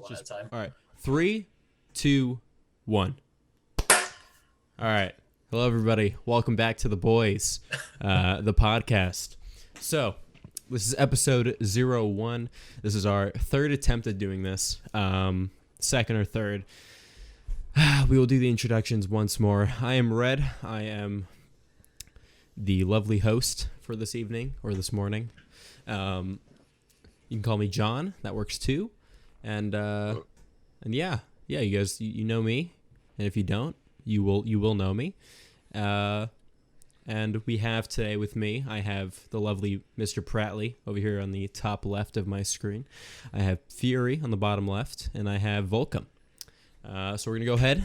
one at a time. All right. 3, 2, 1. All right. Hello, everybody. Welcome back to The Boys, the podcast. So, this is episode 01. This is our third attempt at doing this, second or third. We will do the introductions once more. I am Red. I am the lovely host for this evening or this morning. You can call me John. That works too. And yeah, you guys, you know me, and if you don't, you will know me. And we have today with me, I have the lovely Mr. Prattley over here on the top left of my screen. I have Fury on the bottom left, and I have Volcom. So we're gonna go ahead.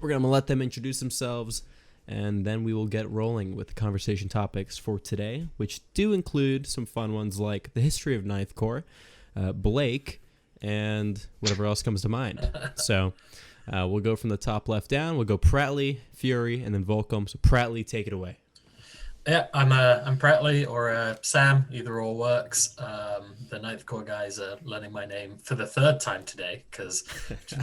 We're gonna let them introduce themselves, and then we will get rolling with the conversation topics for today, which do include some fun ones like the history of Ninth Corps, Blake, and whatever else comes to mind. So we'll go from the top left down. We'll go Prattley, Fury, and then Volcom. So Prattley, take it away. Yeah, I'm Prattley or Sam. Either or works. The Ninth Corps guys are learning my name for the third time today because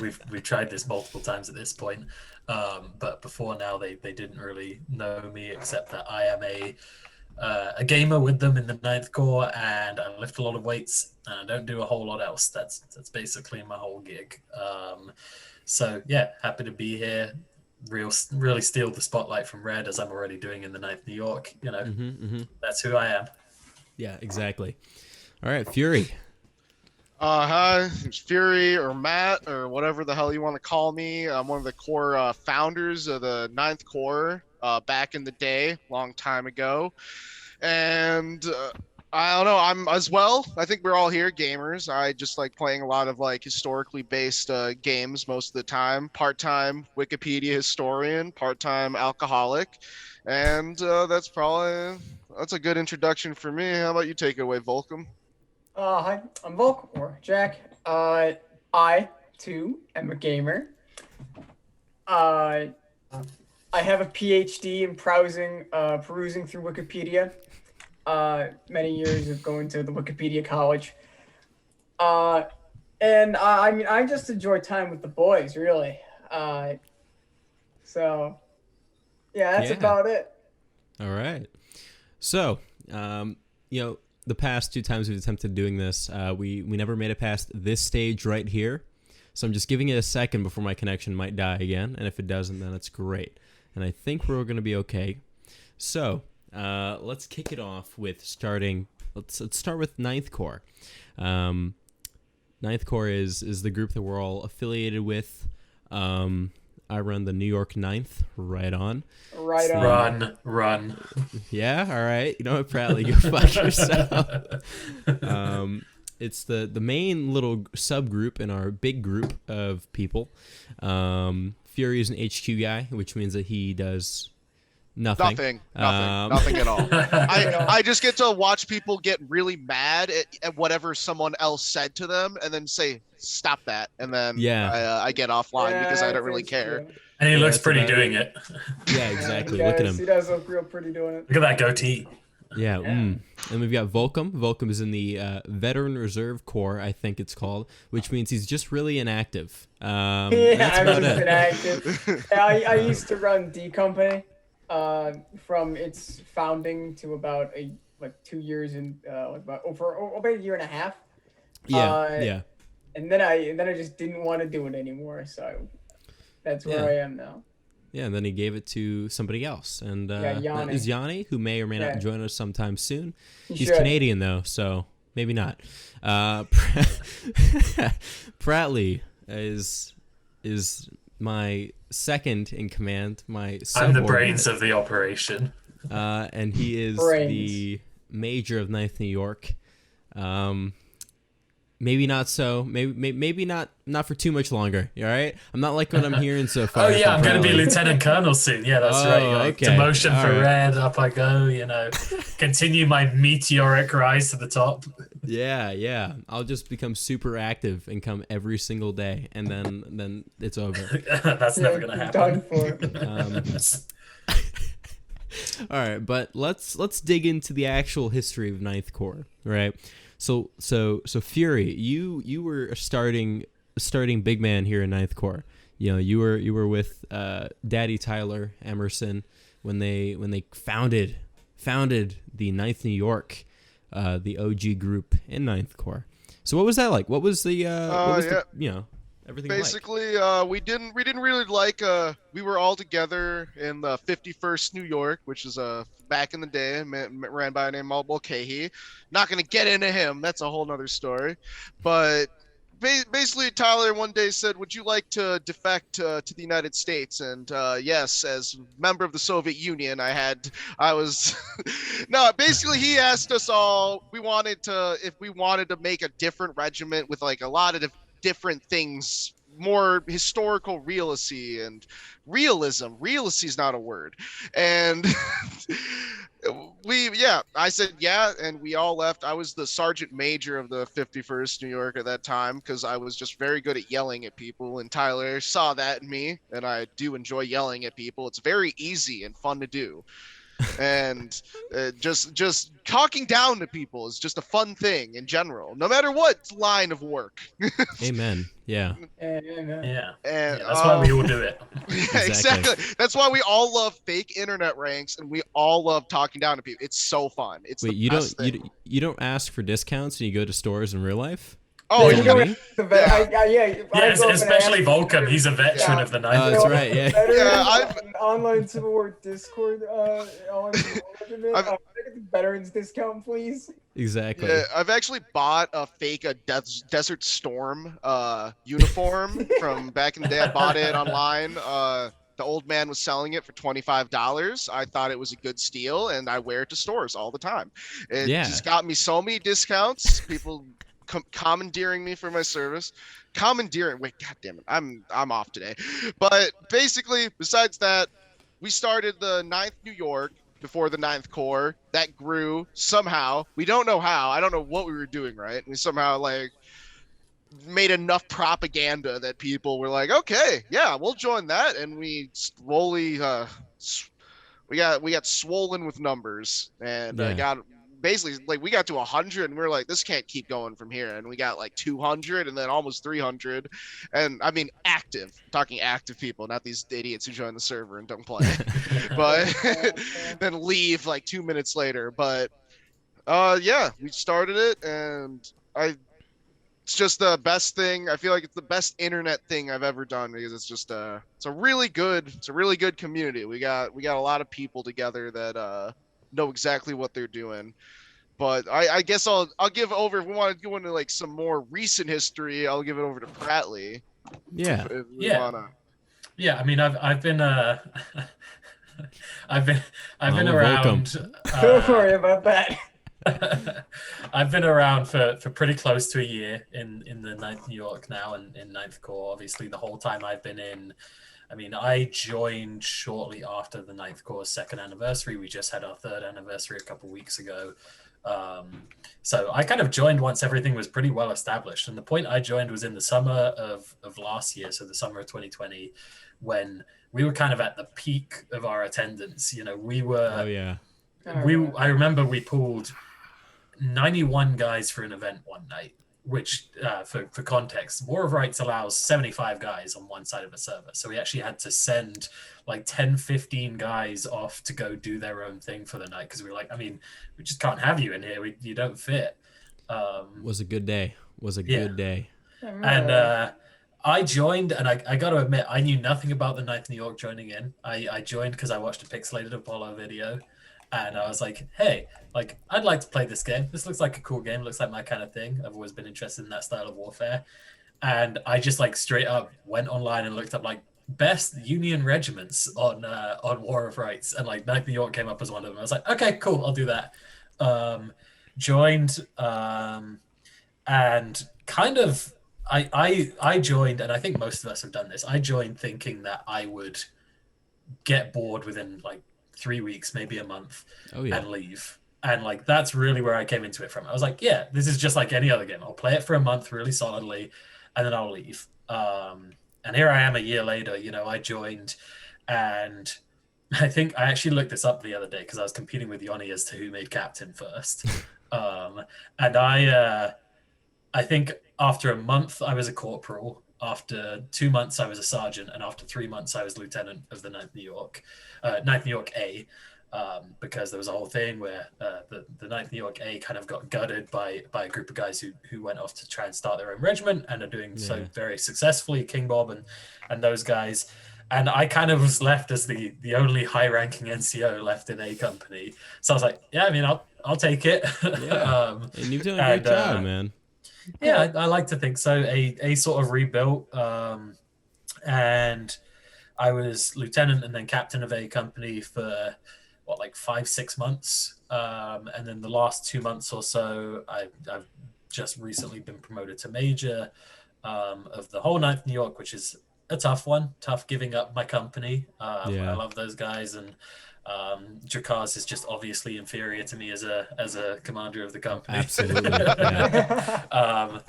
we've tried this multiple times at this point. But before now, they didn't really know me except that I am a gamer with them in the Ninth Corps, and I lift a lot of weights, and I don't do a whole lot else. That's basically my whole gig. So yeah, happy to be here. Really steal the spotlight from Red, as I'm already doing in the Ninth New York. You know, That's who I am. Yeah, exactly. All right, Fury. Hi, it's Fury or Matt or whatever the hell you want to call me. I'm one of the core founders of the Ninth Corps back in the day, long time ago. And I don't know, I'm as well. I think we're all here gamers. I just like playing a lot of like historically based games most of the time. Part-time Wikipedia historian, part-time alcoholic. And that's a good introduction for me. How about you take it away, Volcom? Hi, I'm Volk, or Jack. I, too, am a gamer. I have a PhD in perusing through Wikipedia. Many years of going to the Wikipedia college. And I just enjoy time with the boys, really. So, yeah, that's about it. All right. So, the past 2 times we've attempted doing this, we never made it past this stage right here. So I'm just giving it a second before my connection might die again. And if it doesn't, then it's great. And I think we're going to be okay. So let's kick it off with let's start with Ninth Corps. Ninth Corps is the group that we're all affiliated with. I run the New York 9th. Right on. Right on. Run. Yeah, all right. You know what, Prattley, go fuck yourself. It's the main little subgroup in our big group of people. Fury is an HQ guy, which means that he does nothing at all. I just get to watch people get really mad at whatever someone else said to them and then say stop that, and then I get offline because I don't really care. True. And he looks pretty doing it. Yeah, exactly. Yes, Look at him. He does look real pretty doing it. Look at that goatee. Yeah. And we've got Volcom. Volcom is in the Veteran Reserve Corps, I think it's called, which means he's just really inactive. I'm that's about just it. inactive. I used to run D Company from its founding to about 2 years and about a year and a half. Yeah. And then I just didn't want to do it anymore, so that's where I am now. Yeah, and then he gave it to somebody else, and that Yanni. is Yanni, who may or may not join us sometime soon. He's should. Canadian though, so maybe not. Prattley is my second in command. I'm the brains of the operation. And he is the major of Ninth New York. Maybe not so. Maybe not for too much longer. All right. I'm not like what I'm hearing so far. Oh yeah, I'm going to be Lieutenant Colonel soon. Yeah, that's right. Okay. Demotion All for right. Red. Up I go. Continue my meteoric rise to the top. Yeah. I'll just become super active and come every single day, and then it's over. That's never going to happen. Done for. All right, but let's dig into the actual history of Ninth Corps, right? So Fury, you were starting starting big man here in Ninth Corps. You know, you were with Daddy Tyler Emerson when they founded the Ninth New York, the OG group in Ninth Corps. So what was that like? What was the everything Basically, like? we didn't really like. We were all together in the 51st New York, which is back in the day, ran by a name called Mulcahy. Not gonna get into him. That's a whole nother story. But basically, Tyler one day said, "Would you like to defect to the United States?" And yes, as member of the Soviet Union, I was. No, basically, he asked us all. If we wanted to make a different regiment with like a lot of different things, more historical realism and realism is not a word, and I said yeah, and we all left. I was the sergeant major of the 51st New York at that time because I was just very good at yelling at people, and Tyler saw that in me, and I do enjoy yelling at people. It's very easy and fun to do, and just talking down to people is just a fun thing in general, no matter what line of work. Amen. Yeah. Yeah. And That's why we all do it. yeah, exactly. That's why we all love fake internet ranks, and we all love talking down to people. It's so fun. It's Wait, the best thing. you don't ask for discounts when you go to stores in real life? Oh, You yeah. know, Me? Especially Vulcan. He's a veteran of the Oh, 90s. that's right. Yeah. Yeah, An online Civil War Discord. Get the veterans discount, please. Exactly. Yeah, I've actually bought a fake Desert Storm uniform from back in the day. I bought it online. The old man was selling it for $25. I thought it was a good steal, and I wear it to stores all the time. It just got me so many discounts. People commandeering me for my service. Wait, god damn it, I'm off today. But basically, besides that, we started the 9th New York before the 9th Corps. That grew somehow. We don't know how. I don't know what we were doing right. We somehow like made enough propaganda that people were like, okay, yeah, we'll join that, and we slowly we got swollen with numbers, and got basically like we got to 100, and we were like, this can't keep going from here, and we got like 200, and then almost 300, and I mean talking active people, not these idiots who join the server and don't play, but then leave like 2 minutes later. But yeah, we started it, and it's just the best thing. I feel like it's the best internet thing I've ever done because it's just it's a really good community. We got a lot of people together that know exactly what they're doing. But I guess I'll give over, if we want to go into like some more recent history, I'll give it over to Pratley. Yeah. If we wanna. Yeah, I mean, I've been I've been welcome. around. Don't worry about that. I've been around for pretty close to a year in the 9th New York now, and in 9th Corps. Obviously, the whole time I've been in, I mean, I joined shortly after the 9th Corps' 2nd anniversary. We just had our 3rd anniversary a couple weeks ago. So I kind of joined once everything was pretty well established. And the point I joined was in the summer of last year, so the summer of 2020, when we were kind of at the peak of our attendance. You know, we were. Oh yeah. I remember we pulled 91 guys for an event one night, which for context, War of Rights allows 75 guys on one side of a server. So we actually had to send like 10, 15 guys off to go do their own thing for the night because we were like, I mean, we just can't have you in here. You don't fit. Was a good day. Good day. And I joined, and I got to admit, I knew nothing about the 9th New York joining in. I joined because I watched a pixelated Apollo video. And I was like, hey, like, I'd like to play this game. This looks like a cool game. Looks like my kind of thing. I've always been interested in that style of warfare. And I just like straight up went online and looked up like best Union regiments on War of Rights. And like 9th New York came up as one of them. I was like, okay, cool, I'll do that. Joined and kind of I joined, and I think most of us have done this. I joined thinking that I would get bored within like 3 weeks, maybe a month, and leave. And like that's really where I came into it from. I was like, yeah, this is just like any other game. I'll play it for a month really solidly, and then I'll leave. And here I am a year later. You know, I joined, and I think I actually looked this up the other day because I was competing with Yoni as to who made captain first. And I think after a month, I was a corporal. After 2 months, I was a sergeant, and after 3 months, I was lieutenant of the Ninth New York, Ninth New York A, because there was a whole thing where the Ninth New York A kind of got gutted by a group of guys who went off to try and start their own regiment and are doing so very successfully, King Bob and those guys. And I kind of was left as the only high-ranking NCO left in A company. So I was like, yeah, I mean, I'll take it. Yeah. And you've done a great job, man. Yeah, I like to think so. A sort of rebuilt, and I was lieutenant and then captain of A company for like 5-6 months, and then the last 2 months or so, I've just recently been promoted to major of the whole Ninth New York, which is a tough one. Tough giving up my company. I love those guys, and Drakars is just obviously inferior to me as a commander of the company. Absolutely. Yeah.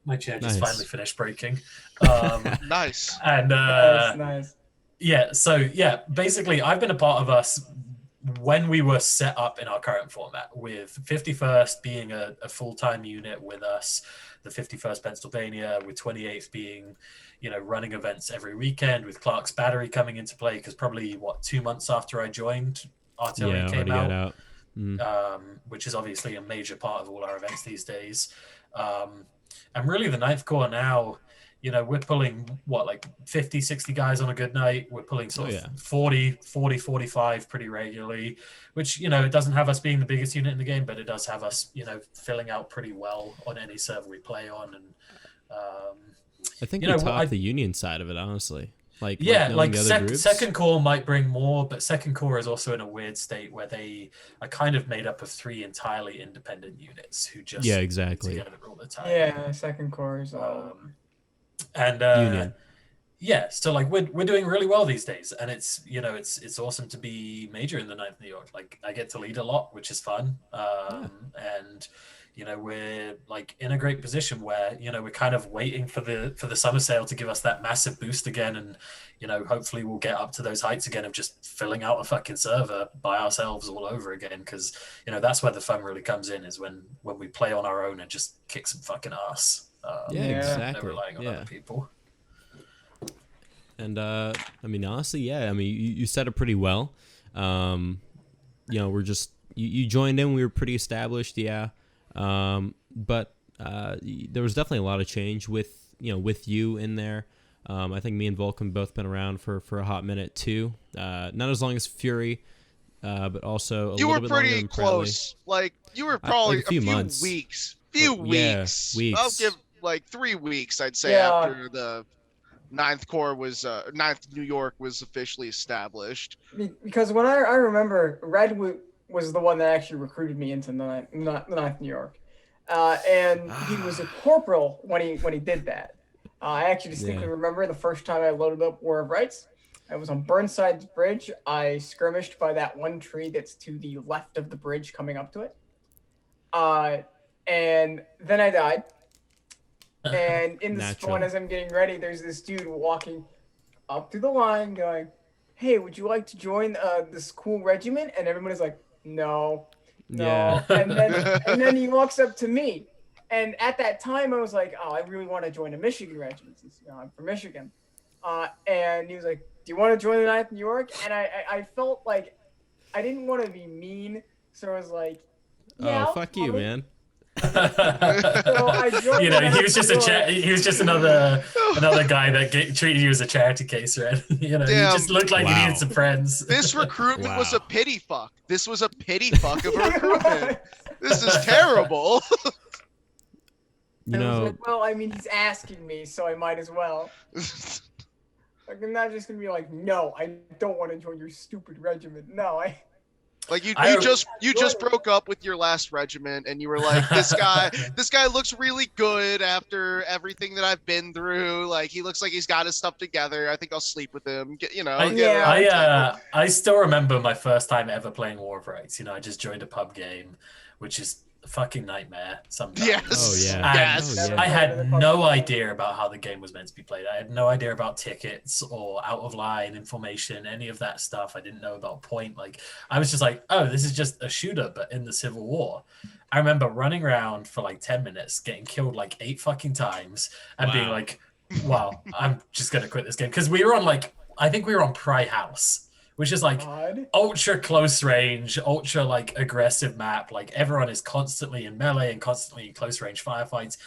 My chair just finally finished breaking. Nice. And Nice. yeah, so yeah, basically I've been a part of us when we were set up in our current format, with 51st being a full-time unit with us, the 51st Pennsylvania, with 28th being, running events every weekend, with Clark's Battery coming into play, because probably 2 months after I joined, artillery came out. Which is obviously a major part of all our events these days. And really the Ninth Corps now, we're pulling like 50, 60 guys on a good night. We're pulling sort of 40, 45 pretty regularly, which, it doesn't have us being the biggest unit in the game, but it does have us, filling out pretty well on any server we play on. And I think we top the Union side of it, honestly. Second Corps might bring more, but Second Corps is also in a weird state where they are kind of made up of 3 entirely independent units who just together all the time. Yeah, Second Corps is and Union. Yeah, so like we're doing really well these days, and it's it's awesome to be major in the Ninth New York. Like I get to lead a lot, which is fun, and we're like in a great position where we're kind of waiting for the summer sale to give us that massive boost again, and hopefully we'll get up to those heights again of just filling out a fucking server by ourselves all over again, because that's where the fun really comes in, is when we play on our own and just kick some fucking ass. Exactly. Relying on other people. And I mean, honestly, you said it pretty well. We're just you joined in, we were pretty established, but there was definitely a lot of change with you in there. I think me and Vulcan both been around for a hot minute too. Not as long as Fury, but also a little bit longer than close. Like you were probably like a few months. Weeks. Weeks. I'll give like 3 weeks, I'd say, after the Ninth Corps was Ninth New York was officially established. Because when I remember, Red was the one that actually recruited me into the Ninth New York, and he was a corporal when he did that. I actually distinctly remember the first time I loaded up War of Rights. I was on Burnside's bridge. I skirmished by that one tree that's to the left of the bridge coming up to it. And then I died. And in the spawn, as I'm getting ready, there's this dude walking up through the line going, "Hey, would you like to join this cool regiment?" And everybody's like, no. Yeah. And then he walks up to me. And at that time, I was like, oh, I really want to join a Michigan regiment since I'm from Michigan. And he was like, do you want to join the Ninth New York? And I felt like I didn't want to be mean. So I was like, yeah, fuck you, man. So I joined he was just he was just another guy that treated you as a charity case, right? You just looked like you needed some friends. This recruitment was a pity fuck. This was a pity fuck of a recruitment. This is terrible. Like, well, I mean, he's asking me, so I might as well. Like, I'm not just gonna be like, no, I don't want to join your stupid regiment. No, Like you just broke up with your last regiment, and you were like, this guy looks really good after everything that I've been through. Like he looks like he's got his stuff together. I think I'll sleep with him. I still remember my first time ever playing War of Rights. I just joined a pub game, which is fucking nightmare sometimes. Yes. Oh yeah. And Yes. Oh, yeah. I had no idea about how the game was meant to be played. I had no idea about tickets or out of line information, any of that stuff. I didn't know about point. Like, I was just like, oh, this is just a shooter, but in the Civil War. I remember running around for like 10 minutes, getting killed like 8 fucking times, and being Wow. like, wow, I'm just gonna quit this game. Because we were on I think we were on Pry House, which is like God. ultra close range, ultra like aggressive map. Like everyone is constantly in melee and constantly in close range firefights.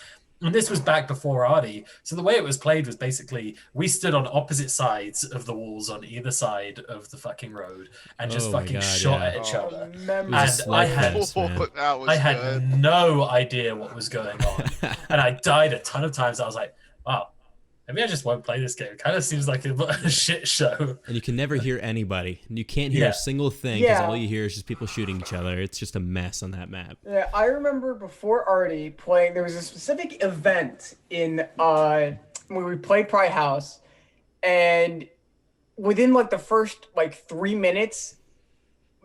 And this was back before Arty. So the way it was played was basically we stood on opposite sides of the walls on either side of the fucking road and just Oh my fucking God, shot yeah. at each other. It Remember. was a And I had- slugfest, man. That was I had good. no idea what was going on. And I died a ton of times. I was like, wow, maybe I just won't play this game. It kind of seems like a shit show. And you can never hear anybody. You can't hear Yeah. a single thing because Yeah. all you hear is just people shooting each other. It's just a mess on that map. Yeah, I remember before Artie playing. There was a specific event in when we played Pry House, and within like the first like 3 minutes,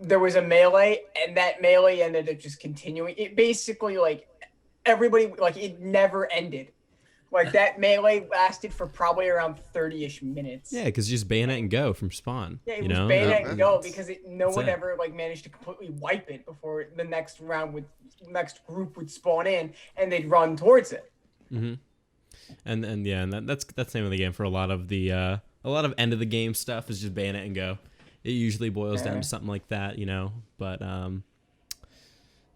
there was a melee, and that melee ended up just continuing. It basically like everybody like it never ended. Like that melee lasted for probably around 30-ish minutes. Yeah, because you just bayonet and go from spawn. Yeah, it you was know? bayonet Yeah. and go because no That's one it. ever like managed to completely wipe it before the next next group would spawn in and they'd run towards it. Mm-hmm. And yeah, and that's the name of the game for a lot of end of the game stuff is just bayonet and go. It usually boils down Yeah. to something like that, you know. But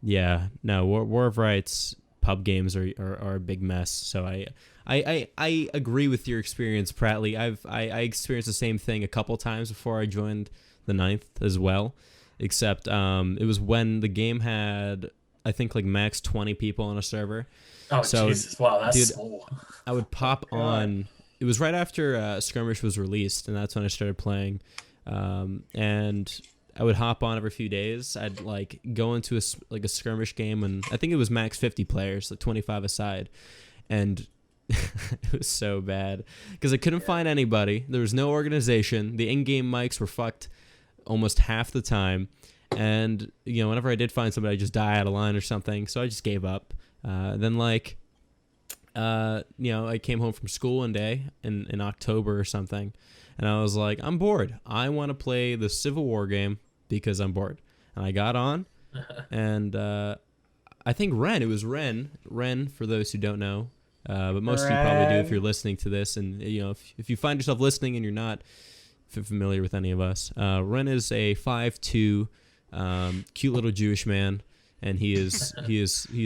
yeah, no, War of Rights pub games are a big mess. So I agree with your experience, Prattley. I experienced the same thing a couple times before I joined the 9th as well, except it was when the game had I think like max 20 people on a server. Oh, So, Jesus. Wow, that's dude, small. I would pop on. It was right after Skirmish was released, and that's when I started playing. And I would hop on every few days. I'd like go into a skirmish game, and I think it was max 50 players, like 25 aside, and it was so bad because I couldn't find anybody. There was no organization. The in-game mics were fucked almost half the time, and you know whenever I did find somebody, I just die out of line or something. So I just gave up. Then I came home from school one day in October or something, and I was like, I'm bored. I want to play the Civil War game because I'm bored. And I got on, and I think it was Ren, for those who don't know, but most of you probably do if you're listening to this. And you know, if you find yourself listening and you're not familiar with any of us, Ren is a 5'2", cute little Jewish man, and he is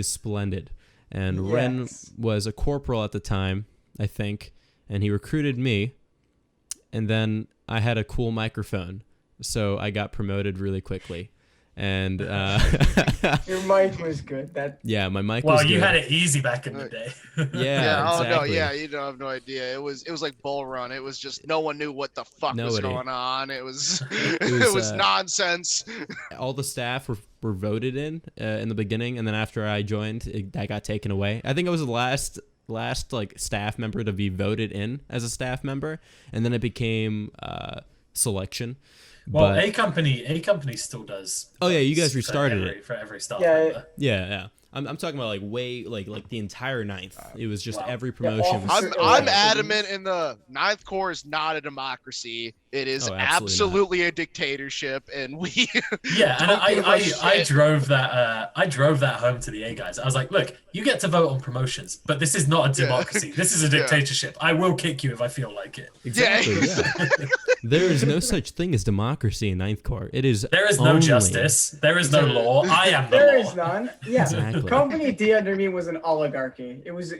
splendid. And Ren Yes. was a corporal at the time, I think, and he recruited me. And then I had a cool microphone, so I got promoted really quickly. And Your mic was good. yeah, my mic Well, was you good. had it easy back in the day. Yeah, Oh no, exactly. yeah, you don't have no idea. It was like Bull Run. It was just no one knew what the fuck was Nobody. going on. It was was, it was nonsense. All the staff were voted in the beginning, and then after I joined, that got taken away. I think I was the last like staff member to be voted in as a staff member, and then it became selection. Well, But A company still does. Oh, yeah, you guys for restarted every- for every staff Yeah, member. yeah. I'm talking about like way like the entire 9th. It was just Wow. every promotion. officer- was I'm Yeah. adamant in the 9th Corps is not a democracy. It is Oh, absolutely not. absolutely a dictatorship, and we Yeah, and Don't give a I shit. drove that home to the A guys. I was like, look, you get to vote on promotions, but this is not a Yeah. democracy. This is a Yeah. dictatorship. I will kick you if I feel like it. Exactly. Yeah. There is no such thing as democracy in 9th Corps. It is. There is no only- justice. There is no law. I am the There law. is none. Yeah. Exactly. Company D under me was an oligarchy. It was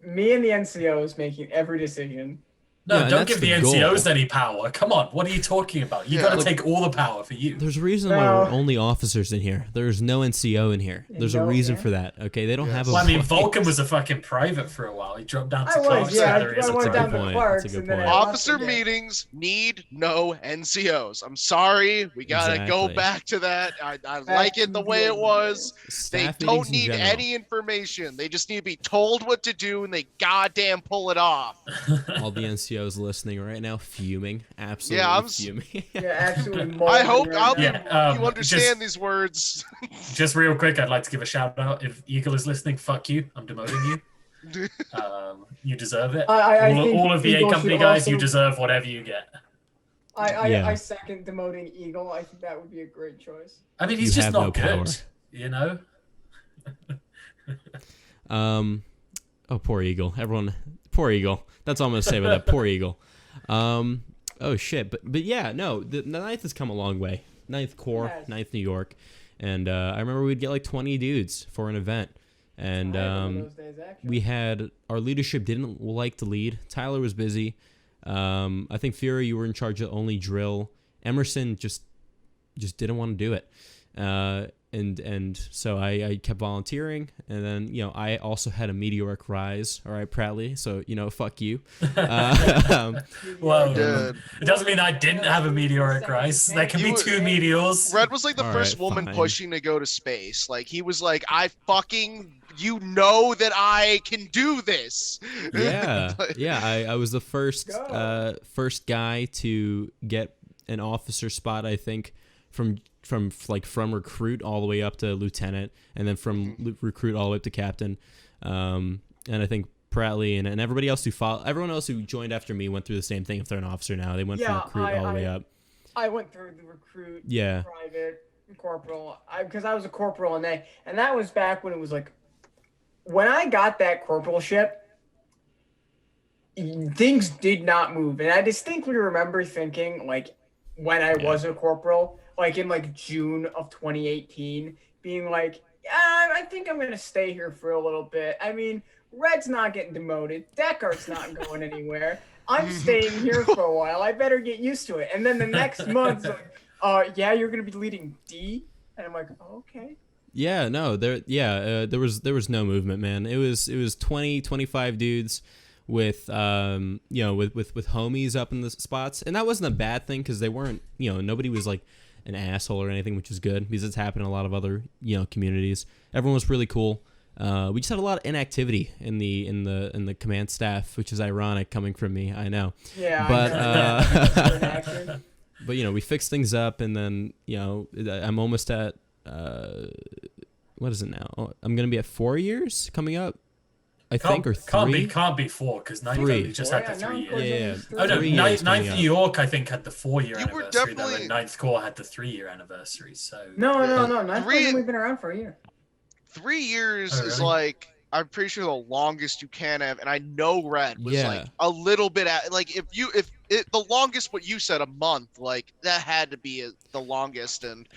me and the NCOs making every decision. No, Yeah, and don't that's give the the goal. NCOs any power. Come on, what are you talking about? You Yeah. got to take all the power for you. There's a reason why No. we're only officers in here. There's no NCO in here. There's a No, reason yeah. for that. Okay, they don't have a. Well, I mean, voice. Vulcan was a fucking private for a while. He dropped down to I was, Clark's yeah. salary as I a went down private. to point. Clark's That's a and good then I point. left officer again. meetings need no NCOs. I'm sorry, we gotta go Exactly. back to that. I like it the way it was. They Staff don't meetings in need general. any information. They just need to be told what to do, and they goddamn pull it off. All the NCOs NCOs listening right now, fuming, absolutely fuming. Yeah, absolutely. I hope Yeah, you understand these words. Just real quick, I'd like to give a shout out. If Eagle is listening, fuck you. I'm demoting you. You deserve it. I think all of the Eagle A company should guys, also- you deserve whatever you get. I second demoting Eagle. I think that would be a great choice. I mean, he's You just have not no good, power. you know? Oh, poor Eagle. Everyone, poor Eagle. That's all I'm gonna say about that. Poor Eagle. Oh shit. But yeah, no. The ninth has come a long way. Ninth Corps, Yes. Ninth New York, and I remember we'd get like 20 dudes for an event, and I remember those days, actually. we had our leadership didn't like to lead. Tyler was busy. I think Fury, you were in charge of only drill. Emerson just didn't want to do it. And so I kept volunteering, and then I also had a meteoric rise. All right, proudly. So fuck you. Well, Dude. it doesn't mean I didn't have a meteoric rise. There can be two meteors. Red was like the All first right, woman fine. pushing to go to space. Like he was like, you know that I can do this. Yeah, Like, yeah. I was the first Go. first guy to get an officer spot. I think from recruit all the way up to lieutenant, and then from recruit all the way up to captain. And I think Pratley and everybody else everyone else who joined after me went through the same thing. If they're an officer now, they went from recruit all the way up. I went through the recruit, Yeah. private, corporal, because I was a corporal, and that was back when it was like, when I got that corporalship, things did not move, and I distinctly remember thinking, like, when I was a corporal, like in like June of 2018, being like, yeah, I think I'm gonna stay here for a little bit. I mean, Red's not getting demoted, Deckart's not going anywhere. I'm staying here for a while. I better get used to it. And then the next month, like, yeah, you're gonna be leading D, and I'm like, oh, okay. Yeah, no, there was no movement, man. It was 20, 25 dudes with with homies up in the spots, and that wasn't a bad thing because they weren't, nobody was like an asshole or anything, which is good because it's happened in a lot of other communities. Everyone was really cool. We just had a lot of inactivity in the command staff, which is ironic coming from me, I know. Yeah, But but we fixed things up, and then I'm almost at what is it now? Oh, I'm gonna be at 4 years coming up, I think, or 3. Can't be 4 because Ninth 3. only just had the 3 years. Yeah. Oh no, 3 years Ninth coming New York I think had the 4-year You were anniversary, though, definitely- and Ninth Corps had the 3-year anniversary. So No. Ninth Corps only been around for a year. 3 years Oh, is really? like, I'm pretty sure the longest you can have, and I know Red was Yeah. like a little bit like if the longest, what you said, a month, like that had to be the longest, and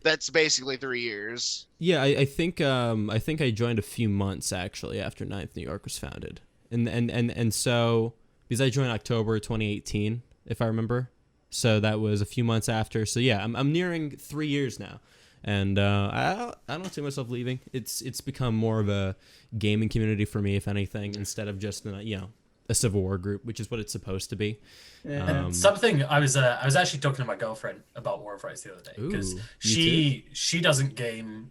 that's basically 3 years. Yeah, I think I joined a few months actually after Ninth New York was founded, and so because I joined October 2018, if I remember, so that was a few months after. So yeah, I'm nearing 3 years now, and I don't see myself leaving. It's become more of a gaming community for me, if anything, instead of just a Civil War group, which is what it's supposed to be. Yeah. And something I was actually talking to my girlfriend about War of Rights the other day because Ooh, she doesn't game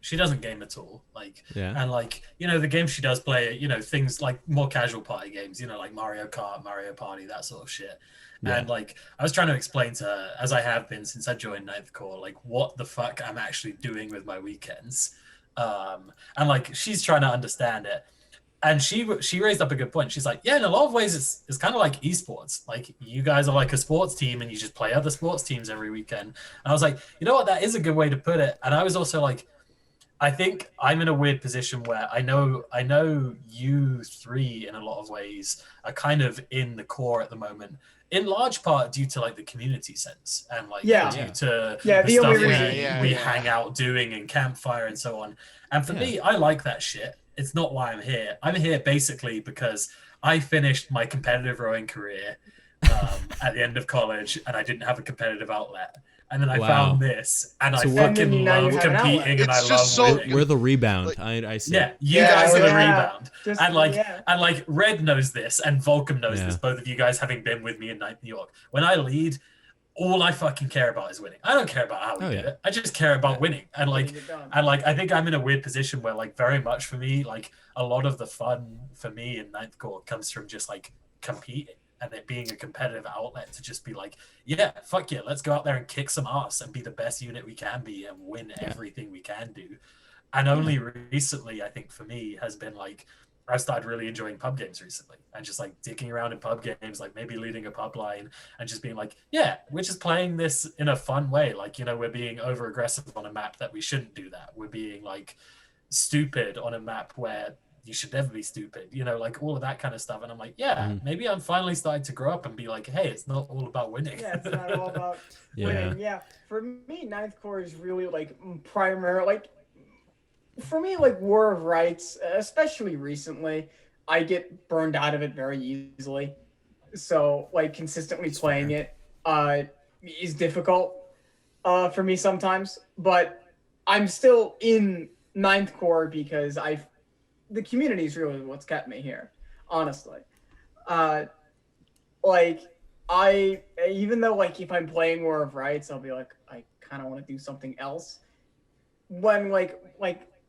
at all, like, Yeah. and like the games she does play, things like more casual party games, like Mario Kart, Mario Party, that sort of shit. Yeah. And like I was trying to explain to her, as I have been since I joined Ninth Corps, like what the fuck I'm actually doing with my weekends, and like she's trying to understand it. And she raised up a good point. She's like, yeah, in a lot of ways, it's kind of like esports. Like you guys are like a sports team, and you just play other sports teams every weekend. And I was like, you know what, that is a good way to put it. And I was also like, I think I'm in a weird position where I know you three in a lot of ways are kind of in the core at the moment, in large part due to like the community sense and like Yeah. due to Yeah, the the stuff only we, reason- we hang out doing in campfire and so on. And for me, I like that shit. It's not why I'm here. I'm here basically because I finished my competitive rowing career at the end of college, and I didn't have a competitive outlet. And then I found this, and So I we're- fucking now you love have an outlet. competing, and It's I just love so- winning. We're the rebound. Like- I see. Yeah, you Yeah, guys are the yeah. rebound. Just- And like yeah. and like Red knows this, and Volcom knows Yeah. this, both of you guys having been with me in Ninth New York. When I lead, all I fucking care about is winning. I don't care about how we do it. I just care about winning. And like Getting it done. I think I'm in a weird position where like very much for me, like a lot of the fun for me in Ninth Corps comes from just like competing. and it being a competitive outlet to just be like, yeah, fuck yeah, let's go out there and kick some ass and be the best unit we can be and win everything we can do. And only recently, I think for me, has been like, I've started really enjoying pub games recently and just like dicking around in pub games, like maybe leading a pub line and just being like, yeah, we're just playing this in a fun way. Like, we're being over aggressive on a map that we shouldn't do that. We're being like stupid on a map where you should never be stupid, like all of that kind of stuff. And I'm like, yeah, maybe I'm finally starting to grow up and be like, hey, it's not all about winning. Yeah, it's not all about winning. Yeah, for me, Ninth Corps is really like primary, like, for me, like War of Rights, especially recently, I get burned out of it very easily. So, like, consistently playing it is difficult for me sometimes. But I'm still in Ninth Corps because the community is really what's kept me here, honestly. Even though, like, if I'm playing War of Rights, I'll be like, I kind of want to do something else. When, like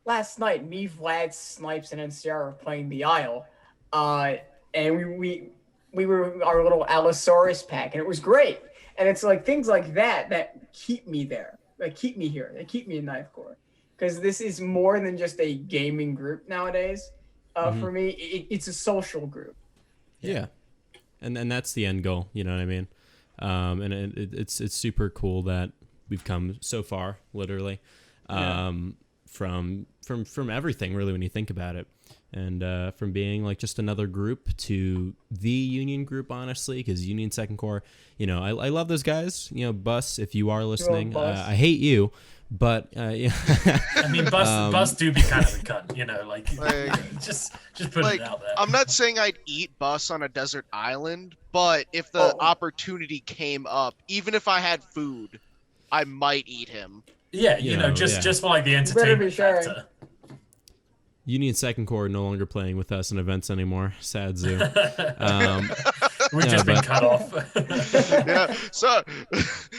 last night, me, Vlad, Snipes, and NCR were playing the Isle, and we were our little Allosaurus pack, and it was great. And it's like things like that keep me there, that keep me here, that keep me in Ninth Corps, because this is more than just a gaming group nowadays. For me, it's a social group. Yeah, and that's the end goal. You know what I mean? And it's super cool that we've come so far, literally. From everything really when you think about it, and from being like just another group to the Union group, honestly, because Union Second Corps, I love those guys. Bus, if you are listening, I hate you, but yeah. I mean, Bus do be kind of a cunt, like just put it out there. I'm not saying I'd eat Bus on a desert island, but if the opportunity came up, even if I had food, I might eat him. Yeah, just for like the entertainment factor. Union Second Corps no longer playing with us in events anymore. Sad zoo. We've just been cut off. Yeah, so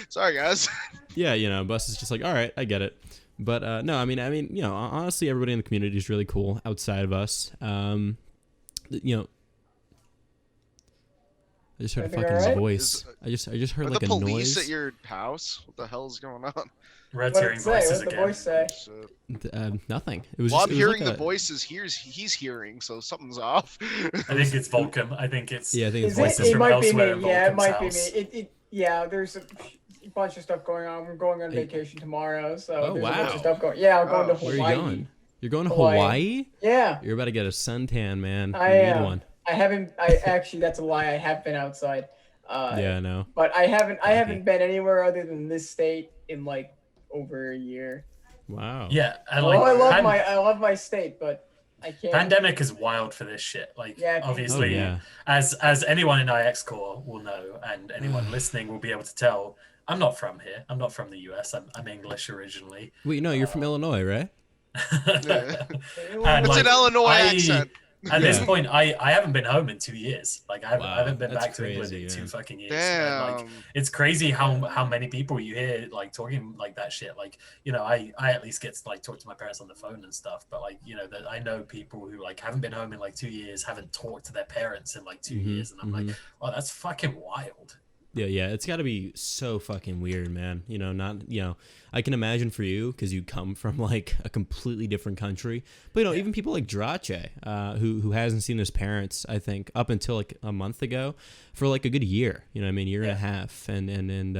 sorry guys. Yeah, Bus is just like, all right, I get it. But no, I mean, honestly, everybody in the community is really cool outside of us. I just heard a fucking voice. I just heard like a noise. The police at your house? What the hell is going on? Red's hearing voices again. What did the voice say? Nothing. It was. Well, just, I'm it hearing was like the voices he's hearing, so something's off. I think it's Vulcan. I think it's. Yeah, I think it's voices it from might be me. elsewhere. Yeah, it might house. be me. Yeah, there's a bunch of stuff going on. We're going on vacation tomorrow, so there's a bunch of stuff going. Yeah, I'm going to Hawaii. Where are you going? You're going to Hawaii? Yeah. You're about to get a suntan, man. I need one. I haven't. Actually, that's a lie. I have been outside. Yeah, I know. But I haven't been anywhere other than this state in like over a year. Wow. Yeah, I love my state, but I can't. Pandemic is wild for this shit. Like, obviously, as anyone in IX Corps will know, and anyone listening will be able to tell, I'm not from here. I'm not from the US. I'm English originally. Wait, no, you're from Illinois, right? It's an Illinois accent. At this point, I haven't been home in 2 years. Like I haven't been back to England in 2 fucking years. Damn. Like it's crazy how many people you hear like talking like that shit. Like I at least get to like talk to my parents on the phone and stuff. But like that I know people who like haven't been home in like 2 years, haven't talked to their parents in like 2 years, and I'm like, oh, that's fucking wild. Yeah, it's got to be so fucking weird, man. I can imagine for you because you come from like a completely different country. But even people like Drache, who hasn't seen his parents, I think, up until like a month ago, for like a good year. Year and a half, and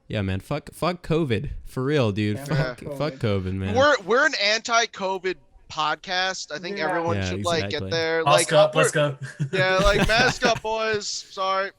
yeah, man, fuck COVID for real, dude. Fuck COVID, man. We're an anti-COVID podcast. I think everyone should like get there. Mask up, let's go. Yeah, like mask up, boys. Sorry.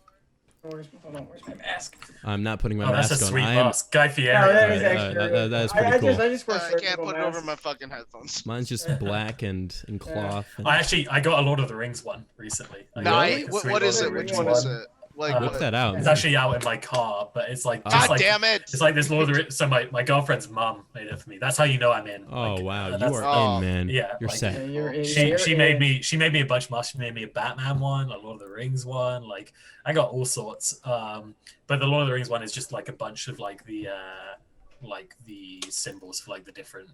Where's my mask? I'm not putting my mask on. That's a sweet mask. Guy Fieri. That is actually that's pretty cool. I just wear I can't put it over my fucking headphones. Mine's just black and cloth. And... I got a Lord of the Rings one recently. What is it? Which one is it? Like, whip that out. It's actually out in my car, but it's like God damn it! It's like this Lord of the Rings. So my girlfriend mom made it for me. That's how you know I'm in. Oh like, wow, you are in, man. Yeah, you're set. She made me a bunch more. She made me a Batman one, a Lord of the Rings one. Like I got all sorts. But the Lord of the Rings one is just like a bunch of like the symbols for like the different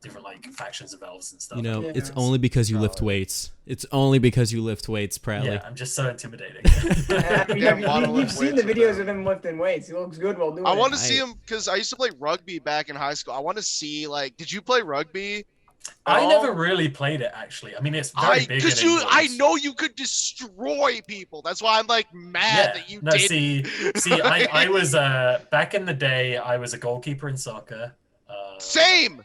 different like factions of elves and stuff. You know, Yeah. it's only because you lift weights. It's only because you lift weights, Bradley. Yeah, I'm just so intimidating. You've seen the videos of him lifting weights. He looks good while doing it. I want to see him because I used to play rugby back in high school. I want to see like, did you play rugby? I never really played it actually. I mean, it's very big. Because I know you could destroy people. That's why I'm like mad that you did. See, I was back in the day. I was a goalkeeper in soccer. Same.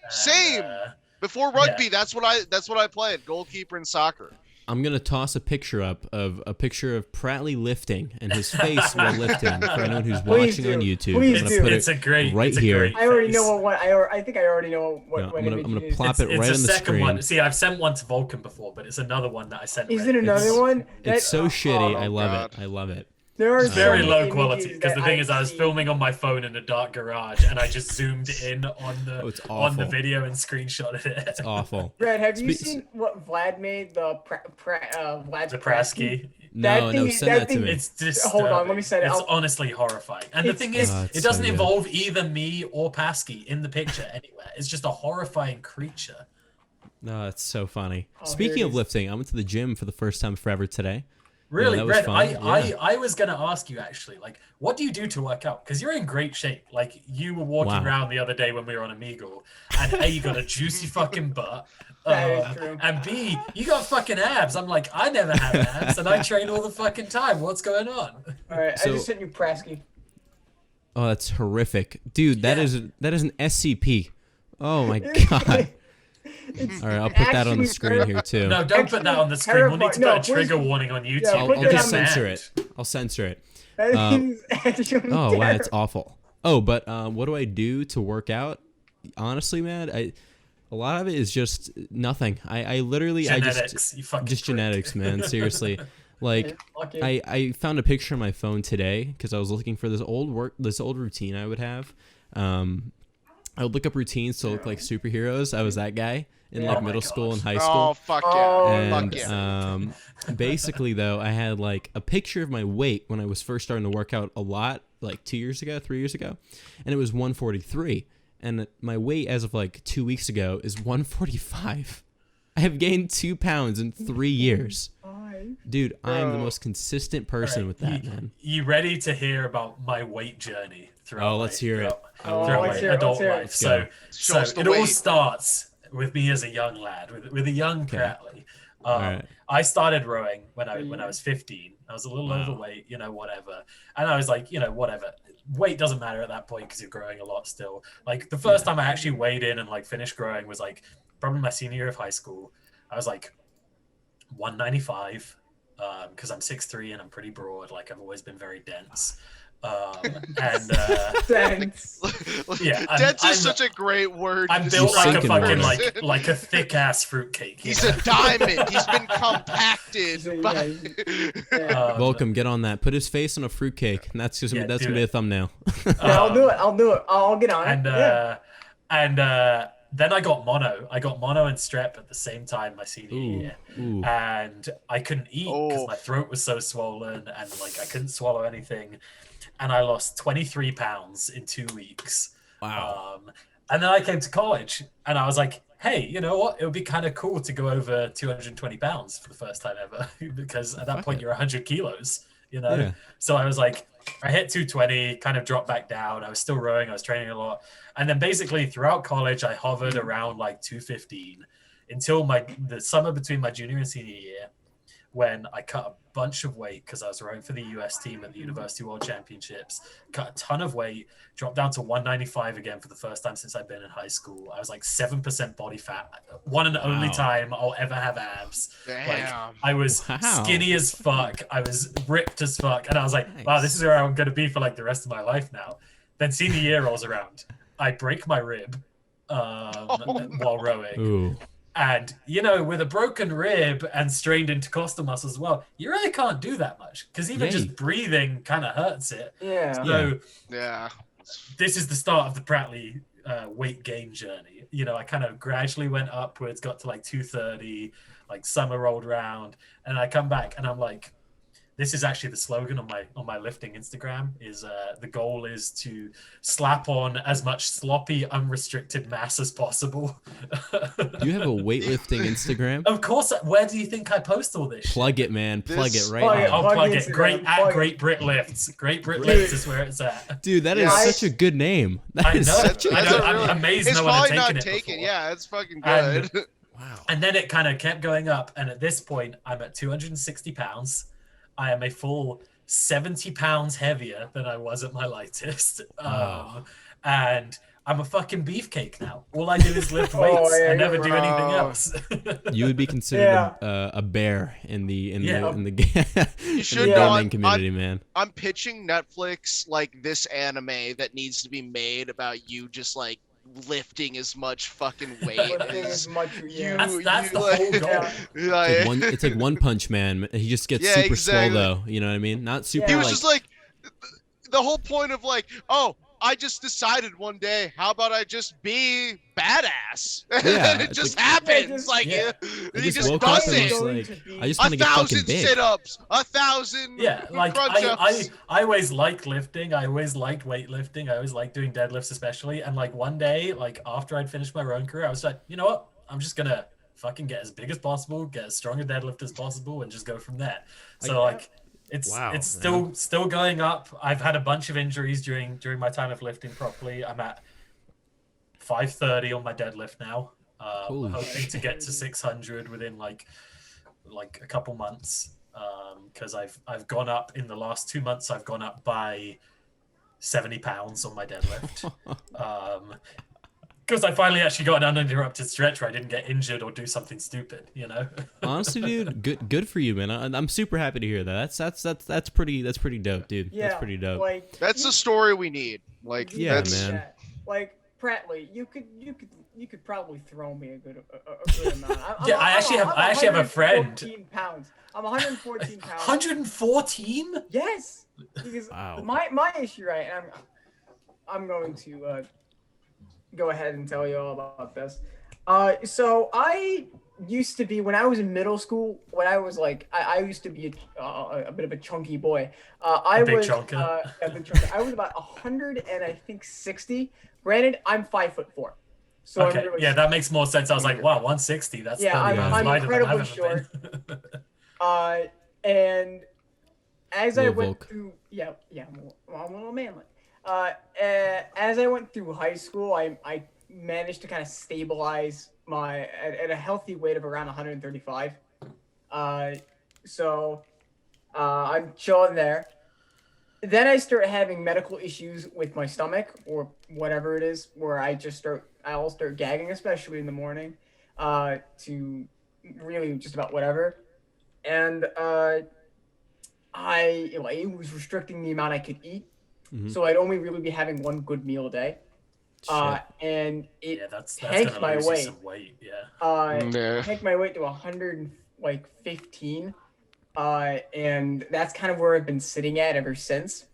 Before rugby, yeah. that's what I played. Goalkeeper in soccer. I'm gonna toss a picture up of Prattley lifting and his face while lifting for anyone who's watching on YouTube. Please I'm do. gonna put It's a great right it's a here. great I already face. know what I think I already know what. No, what I'm image gonna it is. plop it It's right a on the second screen. one. See, I've sent one to Vulcan before, but it's another one that I sent. Is Red. it another It's- one? It's so shitty. oh, I love God. it. I love it. There are It's very so low many quality images because the that thing is, I was see. filming on my phone in a dark garage, and I just zoomed in on the It's on the awful. video and screenshotted it. It's awful. Brad, have you Spe- seen what Vlad made? Vlad's The Prasky. No, thing- send that that to thing- me. It's disturbing. Hold on, let me send it. It's I'll- honestly horrifying. And the It's- thing is, Oh, it's it doesn't so good. involve either me or Pasky in the picture anywhere. It's just a horrifying creature. No, it's so funny. Oh, Speaking here it of is. lifting, I went to the gym for the first time forever today. Really, that was Red, fun. Yeah. I was gonna ask you actually, like, what do you do to work out? Because you're in great shape. Like, you were walking Wow. around the other day when we were on Omegle, and A, you got a juicy fucking butt. That is true. And B, you got fucking abs. I'm like, I never had abs, and I train all the fucking time. What's going on? All right, So- I just sent you Prasky. Oh, that's horrific, dude. That Yeah. is an SCP. Oh my god. All right, I'll put that on the screen here too. No, don't put that on the screen. We'll need to terrifying. put No, a trigger please- warning on YouTube. Yeah, I'll put You're that just on the- censor banned. it. I'll censor it. That is actually Oh wow, terrible. it's awful. Oh, but what do I do to work out? Honestly, man, a lot of it is just nothing. I literally Genetics, you fucking just prick. genetics, man. Seriously, like Lucky. I found a picture on my phone today because I was looking for this old routine I would have. I would look up routines to look like superheroes. I was that guy in Yeah. like Oh my middle school and high Oh school. fuck Oh, yeah! And Fuck yeah! basically though, I had like a picture of my weight when I was first starting to work out a lot, like 3 years ago, and it was 143. And my weight as of like 2 weeks ago is 145. I have gained 2 pounds in 3 years. Dude, I am the Bro. most consistent person Alright, with that, man. You ready to hear about my weight journey throughout? Oh, let's hear it. Throughout let's my hear it, adult let's hear it. life. Let's So, go. Show so us the it all weight. starts with me as a young lad, with a young Pratley. Alright. I started rowing when I was 15. I was a little Wow. overweight, whatever. And I was like, whatever. Weight doesn't matter at that point because you're growing a lot still. Like the first time I actually weighed in and like finished growing was like probably my senior year of high school. I was like 195 because I'm 6'3" and I'm pretty broad. Like I've always been very dense. And Thanks. yeah, Dense I'm- is such a great word. I'm to built like a sinking fucking water. like a thick ass fruitcake. He's a diamond. He's been compacted. So, by... yeah. Welcome, get on that. Put his face on a fruitcake. And that's Yeah, gonna do be it. a thumbnail. Yeah, I'll do it. I'll get on And it. Yeah. then I got mono. I got mono and strep at the same time my senior Ooh, year, ooh. and I couldn't eat because Oh. my throat was so swollen and like I couldn't swallow anything, and I lost 23 pounds in 2 weeks. Wow. And then I came to college and I was like, hey, you know what? It would be kind of cool to go over 220 pounds for the first time ever because at that Fuck point it. you're 100 kilos, you know? Yeah. So I was like, I hit 220, kind of dropped back down. I was still rowing, I was training a lot. And then basically throughout college, I hovered around like 215 until the summer between my junior and senior year when I cut a bunch of weight because I was rowing for the US team at the University World Championships, cut a ton of weight, dropped down to 195 again for the first time since I've been in high school. I was like 7% body fat, one and only Wow. time I'll ever have abs. Damn. Like I was Wow. skinny as fuck. I was ripped as fuck. And I was like, wow, Nice. this is where I'm going to be for like the rest of my life now. Then senior year rolls around. I break my rib while rowing. Ooh. And, with a broken rib and strained intercostal muscles as well, you really can't do that much because even Yay. just breathing kind of hurts it. Yeah. So Yeah. this is the start of the Pratley weight gain journey. I kind of gradually went upwards, got to like 230, like summer rolled around, and I come back and I'm like, this is actually the slogan on my lifting Instagram. Is the goal is to slap on as much sloppy, unrestricted mass as possible. Do you have a weightlifting Instagram? Of course. Where do you think I post all this? Plug shit? it, man. This- Plug it right Plug it. now. I'll plug it. Instagram, Great plug at it. Great Brit Lifts. Great Brit Dude. Lifts is where it's at. Dude, that is Yeah, such a good name. That I know. is such a I That's know. a I'm really- amazed It's no one had probably not taken it taken. before. Yeah, it's fucking And- good. Wow. And then it kind of kept going up. And at this point, I'm at 260 pounds. I am a full 70 pounds heavier than I was at my lightest. Wow. And I'm a fucking beefcake now. All I do is lift Oh, weights. yeah, I never do bro. anything else. You would be considered a bear in the Yeah. you should know, gaming community, man. I'm pitching Netflix like this anime that needs to be made about you just like lifting as much fucking weight Lifting as as much, yeah. That's the whole goal. like, It's like One Punch Man. He just gets Yeah, super exactly. swole though. You know what I mean? Not super he was like. just like the whole point of like, oh, I just decided one day, how about I just be badass? Yeah, And it it's just like- happens. Yeah, just- like yeah. I he just just woke up does and it. was Going like, to be- I just want to get fucking 1,000 big. sit-ups, 1,000 Yeah, like crunch I ups. always liked lifting. I always liked weightlifting. I always liked doing deadlifts, especially. And like one day, like after I'd finished my rowing career, I was like, you know what? I'm just gonna fucking get as big as possible, get as strong a deadlift as possible, and just go from there. So like, it's Wow, it's man. still going up. I've had a bunch of injuries during my time of lifting properly. I'm at 530 on my deadlift now. Holy Hoping to get to 600 within like a couple months. Because I've gone up in the last 2 months. I've gone up by 70 pounds on my deadlift. Because I finally actually got an uninterrupted stretch where I didn't get injured or do something stupid, you know. Honestly, dude, good for you, man. I'm super happy to hear that. That's pretty dope, dude. Yeah, That's pretty dope. Like That's the story we need. Like, Yeah, that's, man. Like Pratley, you could probably throw me a good amount. Yeah, I actually have a friend. 114 pounds. I'm 114 pounds. 114? Yes, because Wow. my issue, right? And I'm going to go ahead and tell you all about this. So I used to be, when I was in middle school, when I was like, I used to be a bit of a chunky boy. I big was chunker. a big chunker. I was about 100 and I think 60. Granted, I'm 5'4". So Okay, I'm really yeah, that makes more sense. I was like, wow, 160. That's Yeah, 30 pounds I'm lighter than I've incredibly ever been. And as I Little went Volk. through, I'm a little manly. As I went through high school, I managed to kind of stabilize at a healthy weight of around 135. So I'm chilling there. Then I start having medical issues with my stomach or whatever it is, where I'll start gagging, especially in the morning, to really just about whatever. And it was restricting the amount I could eat. Mhm. So I'd only really be having one good meal a day. Shit. And it Yeah, that's tanked gonna my lose you weight. some weight. Yeah. Yeah. Tanked my weight to 115. And that's kind of where I've been sitting at ever since.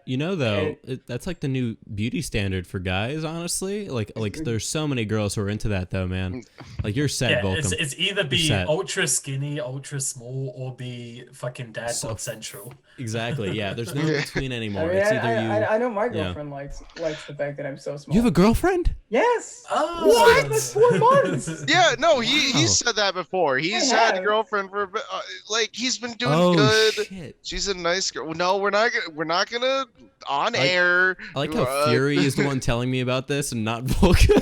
You know, though, and- that's like the new beauty standard for guys. Honestly, like there's so many girls who are into that, though, man. Like you're set, Yeah, Volcom. it's either be set. ultra skinny, ultra small, or be fucking dad So- bod central. Exactly. Yeah. There's no Yeah. between I anymore. mean, It's either you. I know my yeah. girlfriend likes the fact that I'm so small. You have a girlfriend? Yes. Oh, What? That's 4 months. Yeah, no, he Wow. said that before. He's I had a have. girlfriend for a bit, like he's been doing Oh good. shit! She's a nice girl. No, we're not gonna on Like- air. I like how Fury is the one telling me about this and not Vulcan.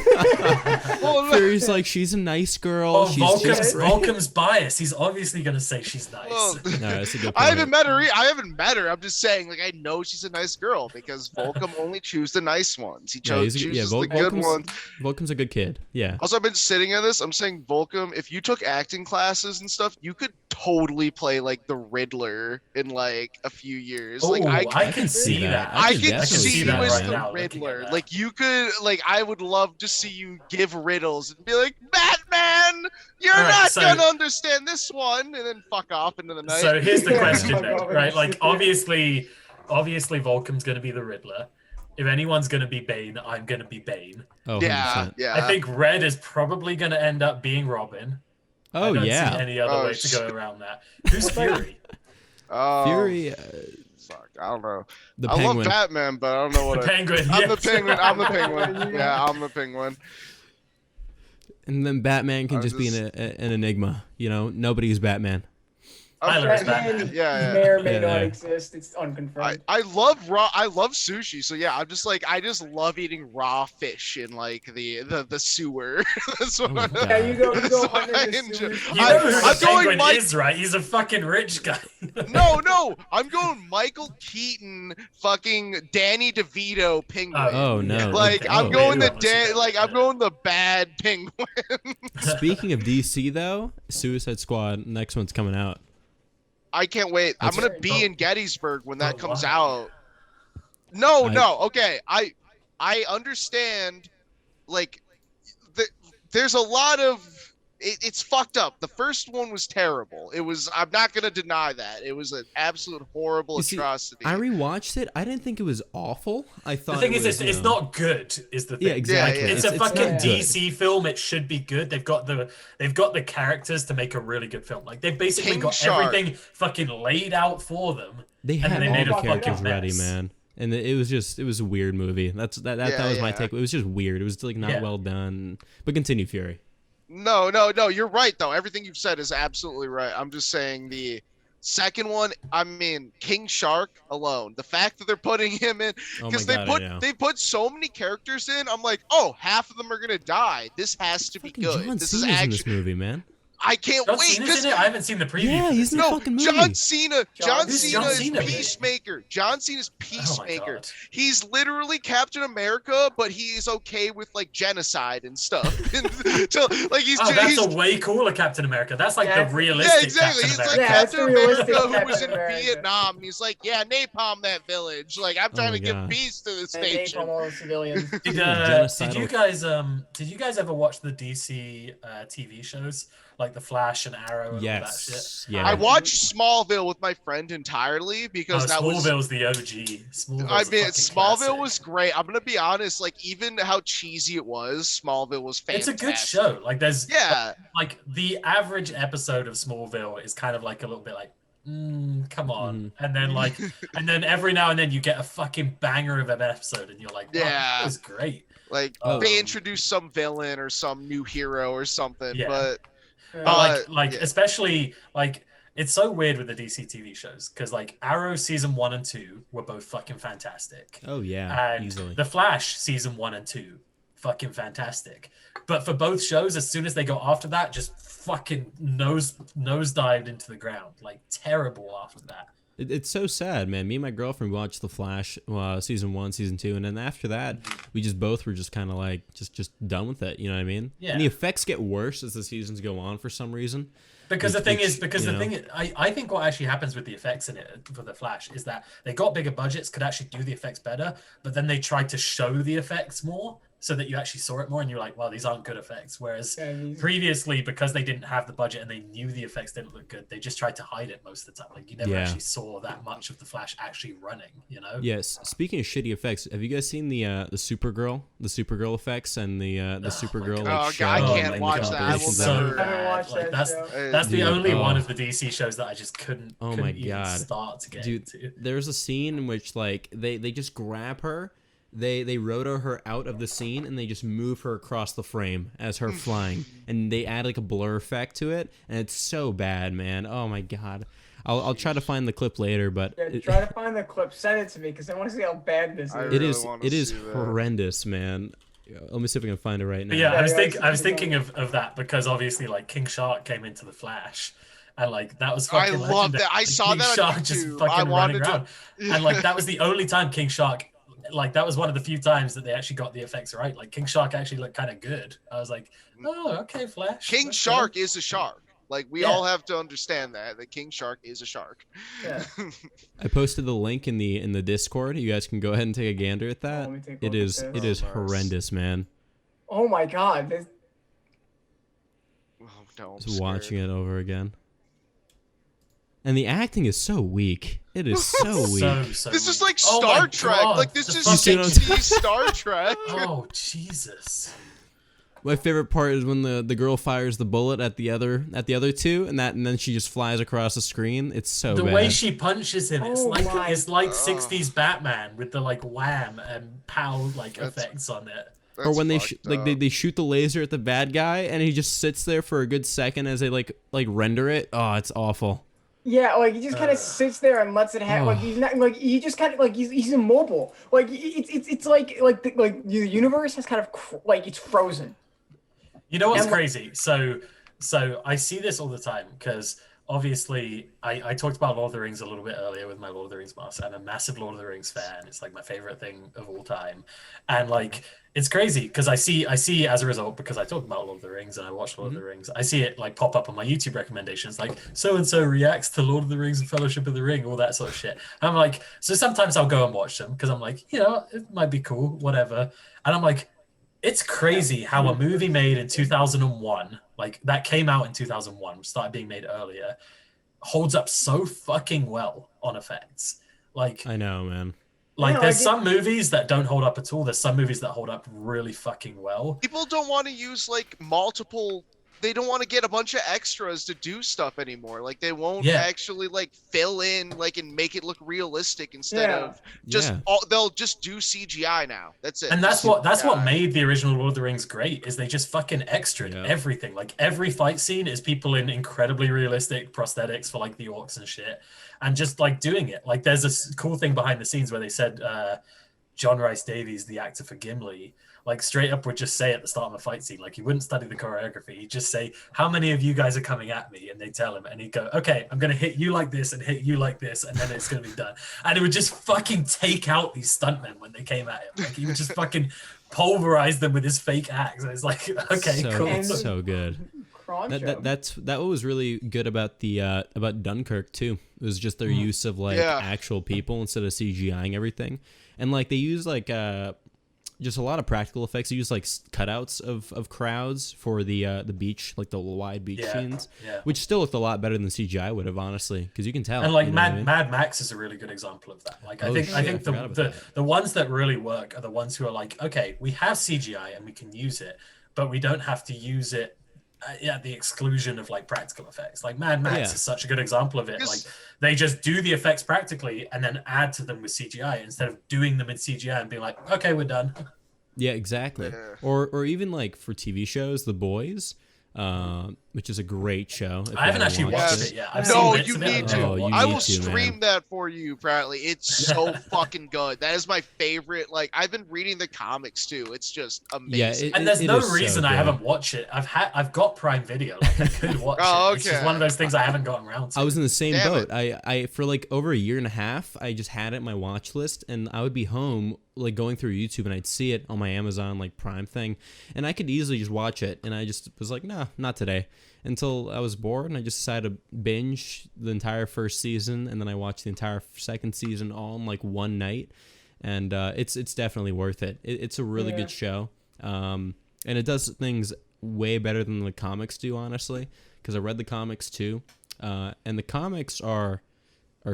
Well, Fury's like, she's a nice girl. Oh, she's Volcom's, just great. Volcom's biased. He's obviously gonna say she's nice. well, No, that's a good I point. haven't met her. I haven't met her. I'm just saying, like, I know she's a nice girl because Volcom only chooses the nice ones. He Yeah, he's a- chooses yeah, the good Volcom's- ones. Volcom's a good kid. Yeah. Also, I've been sitting at this. I'm saying, Volcom, if you took acting classes and stuff, you could totally play like the Riddler in like a few years. Oh, Like I can see that. I could can definitely see you that as right the now, looking at Riddler. that. Like you could, like I would love to see you give riddles and be like, Batman, you're All right, not so- gonna understand this one, and then fuck off into the night. So here's the Yeah, question, fuck though, off and right? just Like, sit there. obviously, Volcom's gonna be the Riddler. If anyone's gonna be Bane, I'm gonna be Bane. Oh, yeah, 100%. yeah. I think Red is probably gonna end up being Robin. Oh I don't yeah, see any other Oh, way to go shit. around that. Who's Fury? Fury, Fuck, I don't know. the I Penguin. love Batman, but I don't know what The Penguin. I'm the yes. Penguin. I'm the Penguin. Yeah, I'm the Penguin. And then Batman can I'm just be just- an enigma. You know, nobody's Batman. Tyler is Batman Batman. Yeah, may or may Yeah, not there. exist. It's unconfirmed. I love sushi, so yeah, I'm just like I just love eating raw fish in like the sewer. That's what Oh my I- God. Yeah, you go So hunting I in the enjoy- sewers. You know who I'm the going Penguin Mike- is, right? He's a fucking rich guy. No, I'm going Michael Keaton, fucking Danny DeVito Penguin. Oh no! Like Okay. I'm Oh. going Maybe the I'll see that like I'm later. going the bad Penguin. Speaking of DC though, Suicide Squad next one's coming out. I can't wait. I'm That's- gonna be in Gettysburg when that Oh, comes wow. out. No, I- no, okay. I understand. Like, there's a lot of. It's fucked up. The first one was terrible. It was. I'm not gonna deny that. It was an absolute horrible You see, atrocity. I rewatched it. I didn't think it was awful. I thought The thing it is, was, it's not good. Is the thing? Yeah, exactly. Yeah, It's a not fucking good. DC film. It should be good. They've got the characters to make a really good film. Like they've basically King got Shark. everything fucking laid out for them. They and had then they all made the a characters fucking ready, mess. man. And it was a weird movie. That was my Yeah. take. It was just weird. It was like not Yeah. well done. But continue, Fury. No. You're right though. Everything you've said is absolutely right. I'm just saying the second one. I mean, King Shark alone. The fact that they're putting him in Oh my because god, I know. they put so many characters in. I'm like, oh, half of them are gonna die. This has to be Fucking good. John This is Cena's in this actually. movie, man. I can't John wait Cena's because in it. I haven't seen the preview. Yeah, for he's this in yet. the no, fucking movie. John Cena. John Who's Cena John is Cena, man? Peacemaker. John Cena's Oh my Peacemaker. god. He's literally Captain America, but he's okay with like genocide and stuff. So, like he's Oh, that's he's, a way cooler Captain America. That's like Yeah, the realistic yeah, exactly. Captain He's like America. Yeah, that's Captain the realistic America who was Captain in America. Vietnam, and he's like, yeah, napalm that village. Like I'm trying my to give God. peace to this And they nation. from all the civilians. Did Genocidal. you guys ever watch the DC TV shows like The Flash and Arrow and all that shit? Yes. Yeah. I watched Smallville with my friend entirely because that was. Smallville's the OG. Smallville's I a mean, fucking Smallville classic. was great. I'm gonna be honest. Like even how cheesy it was, Smallville was It's fantastic. a good show. Like there's Yeah. like the average episode of Smallville is kind of like a little bit like, come on, and then like, and then every now and then you get a fucking banger of an episode, and you're like, wow, Yeah. that was great. Like Oh. they introduced some villain or some new hero or something, Yeah. but But like yeah. especially like it's so weird with the DC TV shows because like Arrow season 1 and 2 were both fucking fantastic. Oh yeah. And Easily. The Flash season 1 and 2 fucking fantastic. But for both shows, as soon as they got after that, just fucking nosedived into the ground. Like terrible after that. It's so sad, man. Me and my girlfriend watched The Flash season 1, season 2, and then after that, we just both were just kind of like just done with it. You know what I mean? Yeah. And the effects get worse as the seasons go on for some reason. Because the thing is, I think what actually happens with the effects in it for the Flash is that they got bigger budgets, could actually do the effects better, but then they tried to show the effects more so that you actually saw it more, and you're like, wow, these aren't good effects. Whereas previously, because they didn't have the budget and they knew the effects didn't look good, they just tried to hide it most of the time. Like you never Yeah. actually saw that much of the Flash actually running. You know? Yes. Speaking of shitty effects, have you guys seen the Supergirl effects and the Supergirl God. like Oh, show? God, I Oh can't my watch God, that. I it's will so never- I haven't bad. watched Like, that show. that's the Dude, only one oh. of the DC shows that I just couldn't Oh couldn't my even God. start to get Dude, into. there's a scene in which like they just grab her, they roto her out of the scene, and they just move her across the frame as her flying, and they add like a blur effect to it, and it's so bad, man. Oh my God. I'll try to find the clip later, but Yeah, try to find the clip. Send it to me because I want to see how bad this is. I it really is wanna it is see that. horrendous, man. Let me see if I can find it right now. But yeah, Yeah, I was thinking thinking of that because obviously like King Shark came into the Flash, and like that was fucking I love legendary. that. I Like, saw King that on Shark just YouTube. fucking I running wanted to- around, and like that was the only time King Shark, like that was one of the few times that they actually got the effects right. Like King Shark actually looked kind of good. I was like, oh okay, Flash. King that's Shark good. is a shark. Like we Yeah. all have to understand that King Shark is a shark. Yeah. I posted the link in the Discord. You guys can go ahead and take a gander at that. let me take a It look is at it this. is horrendous, man. Oh my God. This, Oh no, I'm Just watching scared. it over again. And the acting is so weak. It is so weak. So This is weak. like Oh my Star Trek. God, Like this the is fucking- 60s Star Trek. Oh Jesus. My favorite part is when the girl fires the bullet at the other two, and then she just flies across the screen. It's so The bad. way she punches him, Oh my it's like 60s Batman with the like wham and pow like effects on it. Or when they fucked they shoot the laser at the bad guy, and he just sits there for a good second as they like render it. Oh, it's awful. Yeah, like he just kind of sits there and lets it happen. Like he's not like he just kind of like he's immobile. Like it's like the universe has kind of like it's frozen. You know what's crazy? So I see this all the time because obviously I talked about Lord of the Rings a little bit earlier with my Lord of the Rings mask. I'm a massive Lord of the Rings fan. It's like my favorite thing of all time. And like it's crazy because I see as a result, because I talk about Lord of the Rings and I watch Lord of the Rings, I see it like pop up on my YouTube recommendations, like so and so reacts to Lord of the Rings and Fellowship of the Ring, all that sort of shit. And I'm like, so sometimes I'll go and watch them because I'm like, it might be cool, whatever. And I'm like, it's crazy how a movie made in 2001, like that came out in 2001, started being made earlier, holds up so fucking well on effects. Like, I know, man. Like, there's some movies that don't hold up at all. There's some movies that hold up really fucking well. People don't want to use like multiple. They don't want to get a bunch of extras to do stuff anymore. Like they won't actually like fill in like and make it look realistic instead of just they'll just do CGI now. That's it. And that's what made the original Lord of the Rings great, is they just fucking extra'd everything. Like every fight scene is people in incredibly realistic prosthetics for like the orcs and shit, and just like doing it. Like there's this cool thing behind the scenes where they said John Rhys Davies, the actor for Gimli, like straight up would just say at the start of a fight scene, like he wouldn't study the choreography. He'd just say, how many of you guys are coming at me? And they tell him, and he'd go, okay, I'm going to hit you like this and hit you like this, and then it's going to be done. And it would just fucking take out these stuntmen when they came at him. Like he would just fucking pulverize them with his fake axe. And it's like, okay, cool. So good. That what was really good about the about Dunkirk too. It was just their use of like actual people instead of CGIing everything. And like they use like just a lot of practical effects. They use like cutouts of crowds for the beach, like the wide beach scenes, which still looked a lot better than CGI would have, honestly, because you can tell. And like Mad Max is a really good example of that. Like I think the ones that really work are the ones who are like, okay, we have CGI and we can use it, but we don't have to use it at the exclusion of like practical effects. Like Mad Max is such a good example of it. Like they just do the effects practically and then add to them with CGI instead of doing them in CGI and being like, okay, we're done. Yeah, exactly. Or even like for TV shows, The Boys, which is a great show. I haven't actually watched it yet. You need to. I will stream that for you, Bradley. It's so fucking good. That is my favorite. Like I've been reading the comics too. It's just amazing. And there's no reason I haven't watched it. I've got Prime Video. Like I could watch it. It's just one of those things I haven't gotten around to. I was in the same boat. I for like over a year and a half, I just had it in my watch list, and I would be home like going through YouTube and I'd see it on my Amazon like Prime thing, and I could easily just watch it, and I just was like, nah, not today. Until I was bored, and I just decided to binge the entire first season, and then I watched the entire second season all in like one night, and it's definitely worth it. It's a really good show, and it does things way better than the comics do, honestly, because I read the comics too, and the comics are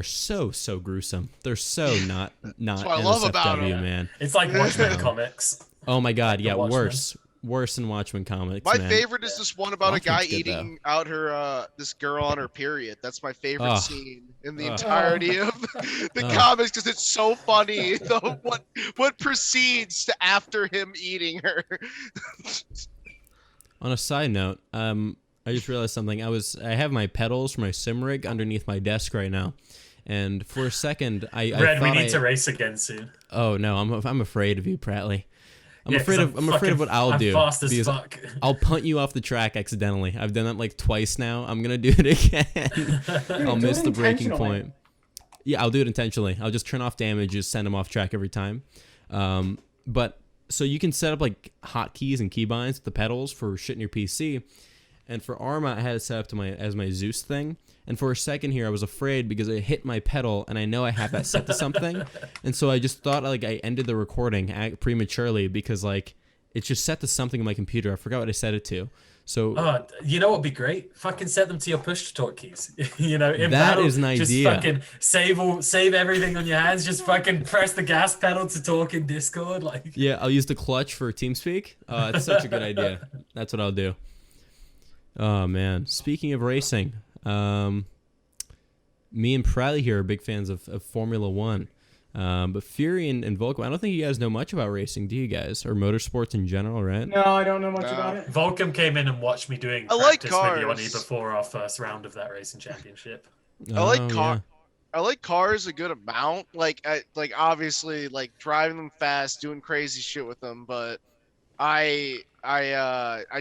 so gruesome. They're so not That's what I love about them, man. It's like Watchmen comics. Oh my god, yeah, worse than Watchmen comics. My favorite is this one about Watchmen's a guy eating out her this girl on her period. That's my favorite scene in the entirety of the comics, because it's so funny. What proceeds to after him eating her. On a side note, I just realized something. I have my pedals for my sim rig underneath my desk right now, and for a second I Red, we need to race again soon. Oh no, I'm afraid of you, Pratley. I'm afraid of what I'll do. Fast as fuck. I'll punt you off the track accidentally. I've done that like twice now. I'm gonna do it again. I'll miss the breaking point. Yeah, I'll do it intentionally. I'll just turn off damages, send them off track every time. But so you can set up like hotkeys and keybinds with the pedals for shit in your PC. And for Arma, I had it set up to as my Zeus thing. And for a second here, I was afraid because I hit my pedal, and I know I have that set to something. And so I just thought like I ended the recording prematurely because like It's just set to something on my computer. I forgot what I set it to. So you know what would be great? Fucking set them to your push to talk keys. In that battle, is an just idea. fucking save everything on your hands. Just fucking press the gas pedal to talk in Discord. Like, Yeah, I'll use the clutch for TeamSpeak. It's such a good idea. That's what I'll do. Oh man, speaking of racing, me and Priley here are big fans of Formula One. But Fury and Volcom, I don't think you guys know much about racing, do you guys? Or motorsports in general, right? No, I don't know much about it. Volcom came in and watched me doing I like practice video on cars. before our first round of that racing championship. I like Oh, car. yeah. I like cars a good amount. Like obviously like driving them fast, doing crazy shit with them, but I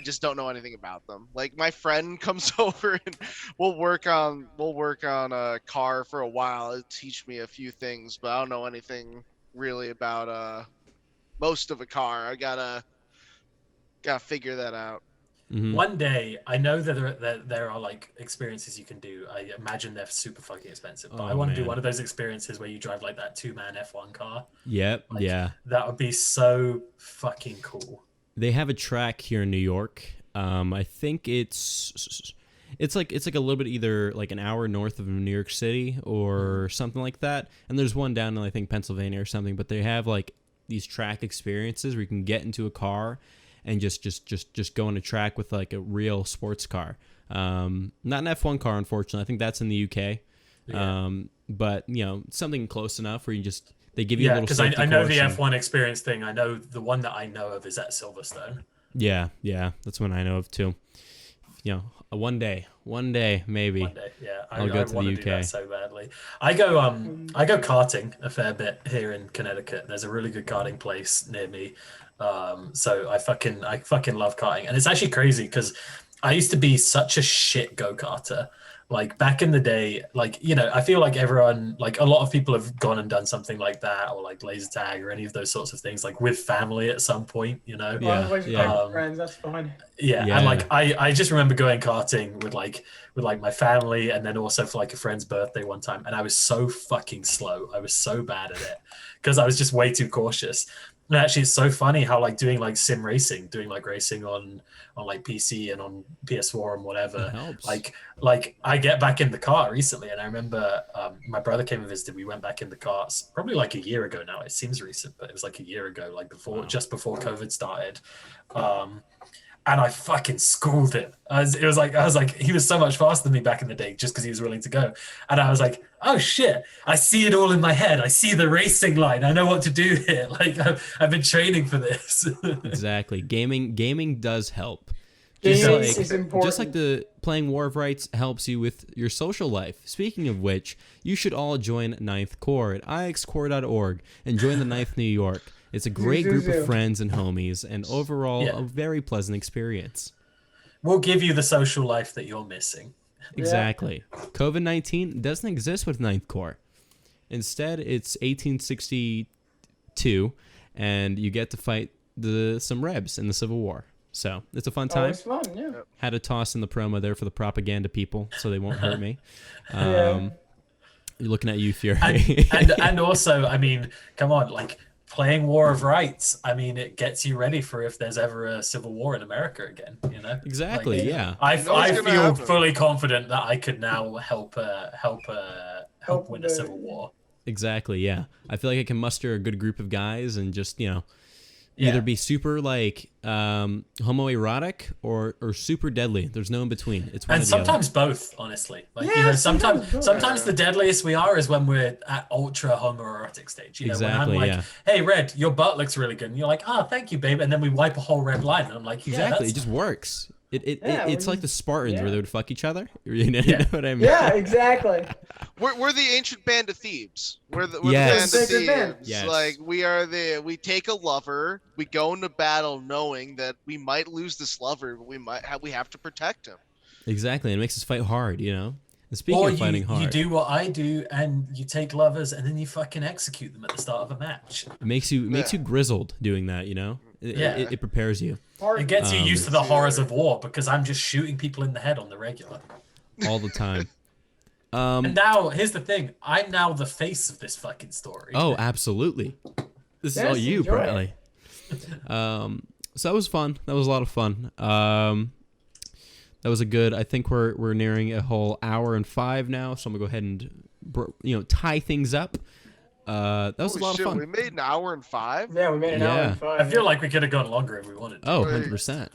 just don't know anything about them. Like my friend comes over and we'll work on a car for a while. It'll teach me a few things, but I don't know anything really about most of a car. I gotta figure that out. Mhm. One day, I know that there are like experiences you can do. I imagine they're super fucking expensive, but Oh, I want to do man. one of those experiences where you drive like that 2-man F1 car. Yep, Like, yeah. That would be so fucking cool. They have a track here in New York. I think it's like a little bit either like an hour north of New York City or something like that. And there's one down in I think Pennsylvania or something. But they have like these track experiences where you can get into a car and just go on a track with like a real sports car. Not an F1 car, unfortunately. I think that's in the UK. Yeah. But something close enough where you just they give you a Yeah, little because safety I know the course and- F1 experience thing. I know the one that I know of is at Silverstone. Yeah, that's one I know of too. One day, maybe. One day, yeah, I'll go to the want to UK. do that so badly. I go karting a fair bit here in Connecticut. There's a really good karting place near me, so I fucking love karting, and it's actually crazy because I used to be such a shit go-karter. Like back in the day, like I feel like everyone, like a lot of people have gone and done something like that, or like laser tag, or any of those sorts of things, like with family at some point. Yeah, Yeah. Friends, that's fun. Yeah, Yeah. and like I just remember going karting with my family, and then also for like a friend's birthday one time, and I was so fucking slow. I was so bad at it because I was just way too cautious. And actually, it's so funny how like doing like sim racing, doing like racing on like PC and on PS4 and whatever. It helps. Like I get back in the car recently, and I remember my brother came and visited. We went back in the car probably like a year ago now. It seems recent, but it was like a year ago, like just before COVID started. And I fucking schooled him. I was like, he was so much faster than me back in the day just because he was willing to go. And I was like, oh shit, I see it all in my head. I see the racing line. I know what to do here. Like I've been training for this. Exactly. Gaming does help. Gaming Just is important. Just like the playing War of Rights helps you with your social life. Speaking of which, you should all join Ninth Corps at ixcorps.org and join the Ninth New York. It's a great group of friends and homies, and overall, a very pleasant experience. We'll give you the social life that you're missing. Exactly. COVID-19 doesn't exist with Ninth Corps. Instead, it's 1862, and you get to fight some Rebs in the Civil War. So it's a fun time. It's fun, yeah. Had a toss in the promo there for the propaganda people, so they won't hurt me. Yeah. You're looking at you, Fury. and also, I mean, come on, like playing War of Rights. I mean, it gets you ready for if there's ever a civil war in America again. Exactly. Like, Yeah. I gonna feel happen. fully confident that I could now help win a civil war. Exactly. Yeah. I feel like I can muster a good group of guys and just Yeah. either be super like homoerotic or super deadly. There's no in between. It's one And or the other. sometimes both, honestly. Like Yeah, sometimes sometimes both. the deadliest we are is when we're at ultra homoerotic stage. When Exactly, I'm like, yeah. hey Red, your butt looks really good, and you're like, oh, thank you, babe, and then we wipe a whole red line, and I'm like, yeah, Exactly. that's- It just works. Yeah, It's we like the Spartans where yeah. they would fuck each other. You know what I mean? Yeah, exactly. We're the ancient band of Thebes. We're the Yes. band of Sacred band. Thebes. Yes. Like we take a lover, we go into battle knowing that we might lose this lover, but we have to protect him. Exactly. And it makes us fight hard. And speaking Or of fighting you hard, do what I do, and you take lovers, and then you fucking execute them at the start of a match. it makes you grizzled doing that. It prepares you It gets you used to the horrors of war because I'm just shooting people in the head on the regular. all the time. And now, here's the thing: I'm now the face of this fucking story. Oh, absolutely. This is Yes, all you, enjoy Bradley. So that was fun. That was a lot of fun. That was a good. I think we're nearing a whole hour and 5 now. So I'm gonna go ahead and tie things up. That was Holy a lot shit, of fun. we made an hour and 5. Yeah, we made an hour Yeah. and 5. I feel like we could have gone longer if we wanted to. Oh, Right. 100%.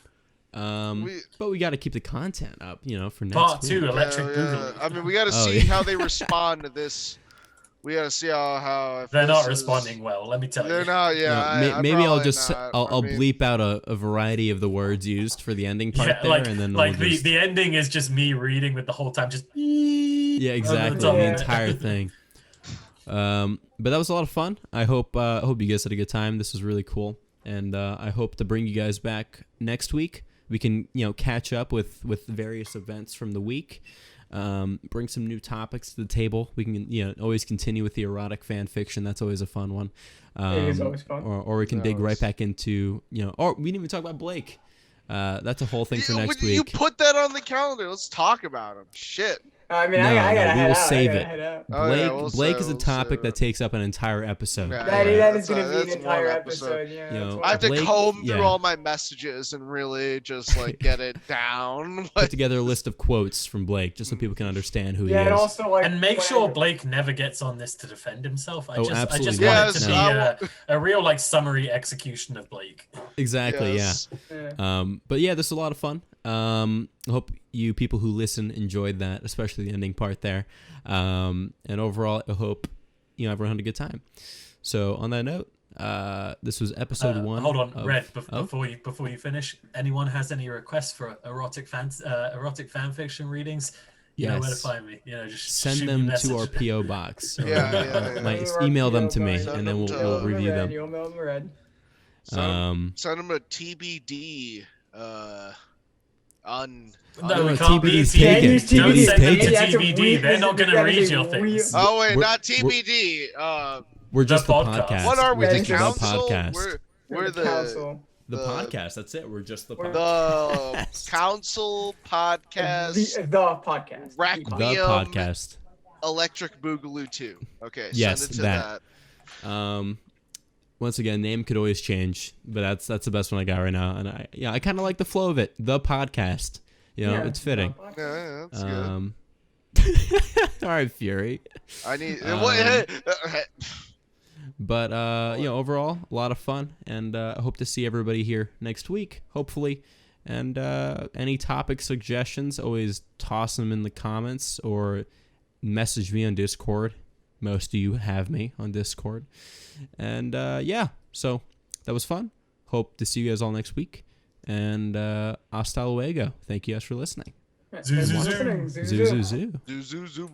But we got to keep the content up, for next Part week. 2, Electric Yeah. Boogaloo. I mean, we got to Oh, see yeah. how they respond to this. We got to see how if They're this not is- responding well, let me tell They're you. not. Yeah. No, I maybe I'll probably just not. I'll I mean, bleep out a variety of the words used for the ending part Yeah, there, like, and then like we'll just, the ending is just me reading with the whole time just yeah, exactly, top the of it. entire thing. But that was a lot of fun. I hope you guys had a good time. This was really cool, and I hope to bring you guys back next week. We can catch up with various events from the week. Bring some new topics to the table. We can always continue with the erotic fan fiction. That's always a fun one. It is always fun. Or we can dig right back into or we didn't even talk about Blake. That's a whole thing for next You week. put that on the calendar. Let's talk about him. Shit. I mean, No, I gotta we head will out. save I gotta it. head out. Oh, Blake yeah, we'll Blake save- is a we'll topic save that it. takes up an entire episode. Yeah, That yeah, is going to be that's an entire one episode. Yeah. You know, that's one I have to Blake- comb through yeah. all my messages and really just get it down. Put together a list of quotes from Blake just so people can understand who Yeah, he and is. also like. and make when sure I- Blake never gets on this to defend himself. I just absolutely want not. it to Yes, be a real summary execution of Blake. Exactly, Yes. Yeah. But yeah, this is a lot of fun. I hope you people who listen enjoyed that, especially the ending part there. And overall, I hope everyone had a good time. So on that note, this was episode 1. Hold on, of- Red. Oh? Before you finish, anyone has any requests for erotic fan fiction readings? You know where to Yes. find me. Just Send shoot me a them message. to our PO box. Or, Yeah. email them to me, Send and then them we'll to- review them. You'll mail them red. Send them a TBD. On. No, we No, can't TBD's be taken. Don't TBD's send them to taken. You have to TBD. They're not going to read- read your read- things. Oh wait, We're- not TBD. We're just the podcast. podcast. What are we? We're The just the council? podcast. We're the council. The the- podcast. That's it. We're just the We're- podcast. the council podcast. The podcast. Rack- The Medium. podcast. Electric Boogaloo 2. Okay, Yes, send it to that. that. Once again, name could always change, but that's the best one I got right now, and I kind of like the flow of it. The podcast, Yeah, it's fitting. Yeah, that's good. All right, Fury. I need. um, But overall, a lot of fun, and I hope to see everybody here next week, hopefully. And any topic suggestions, always toss them in the comments or message me on Discord. Most of you have me on Discord. And so that was fun. Hope to see you guys all next week. And hasta luego. Thank you guys for listening. Thanks Zoo, for zoo, zoo. listening. Zoo, zoo, zoo. Zoo, zoo, zoo.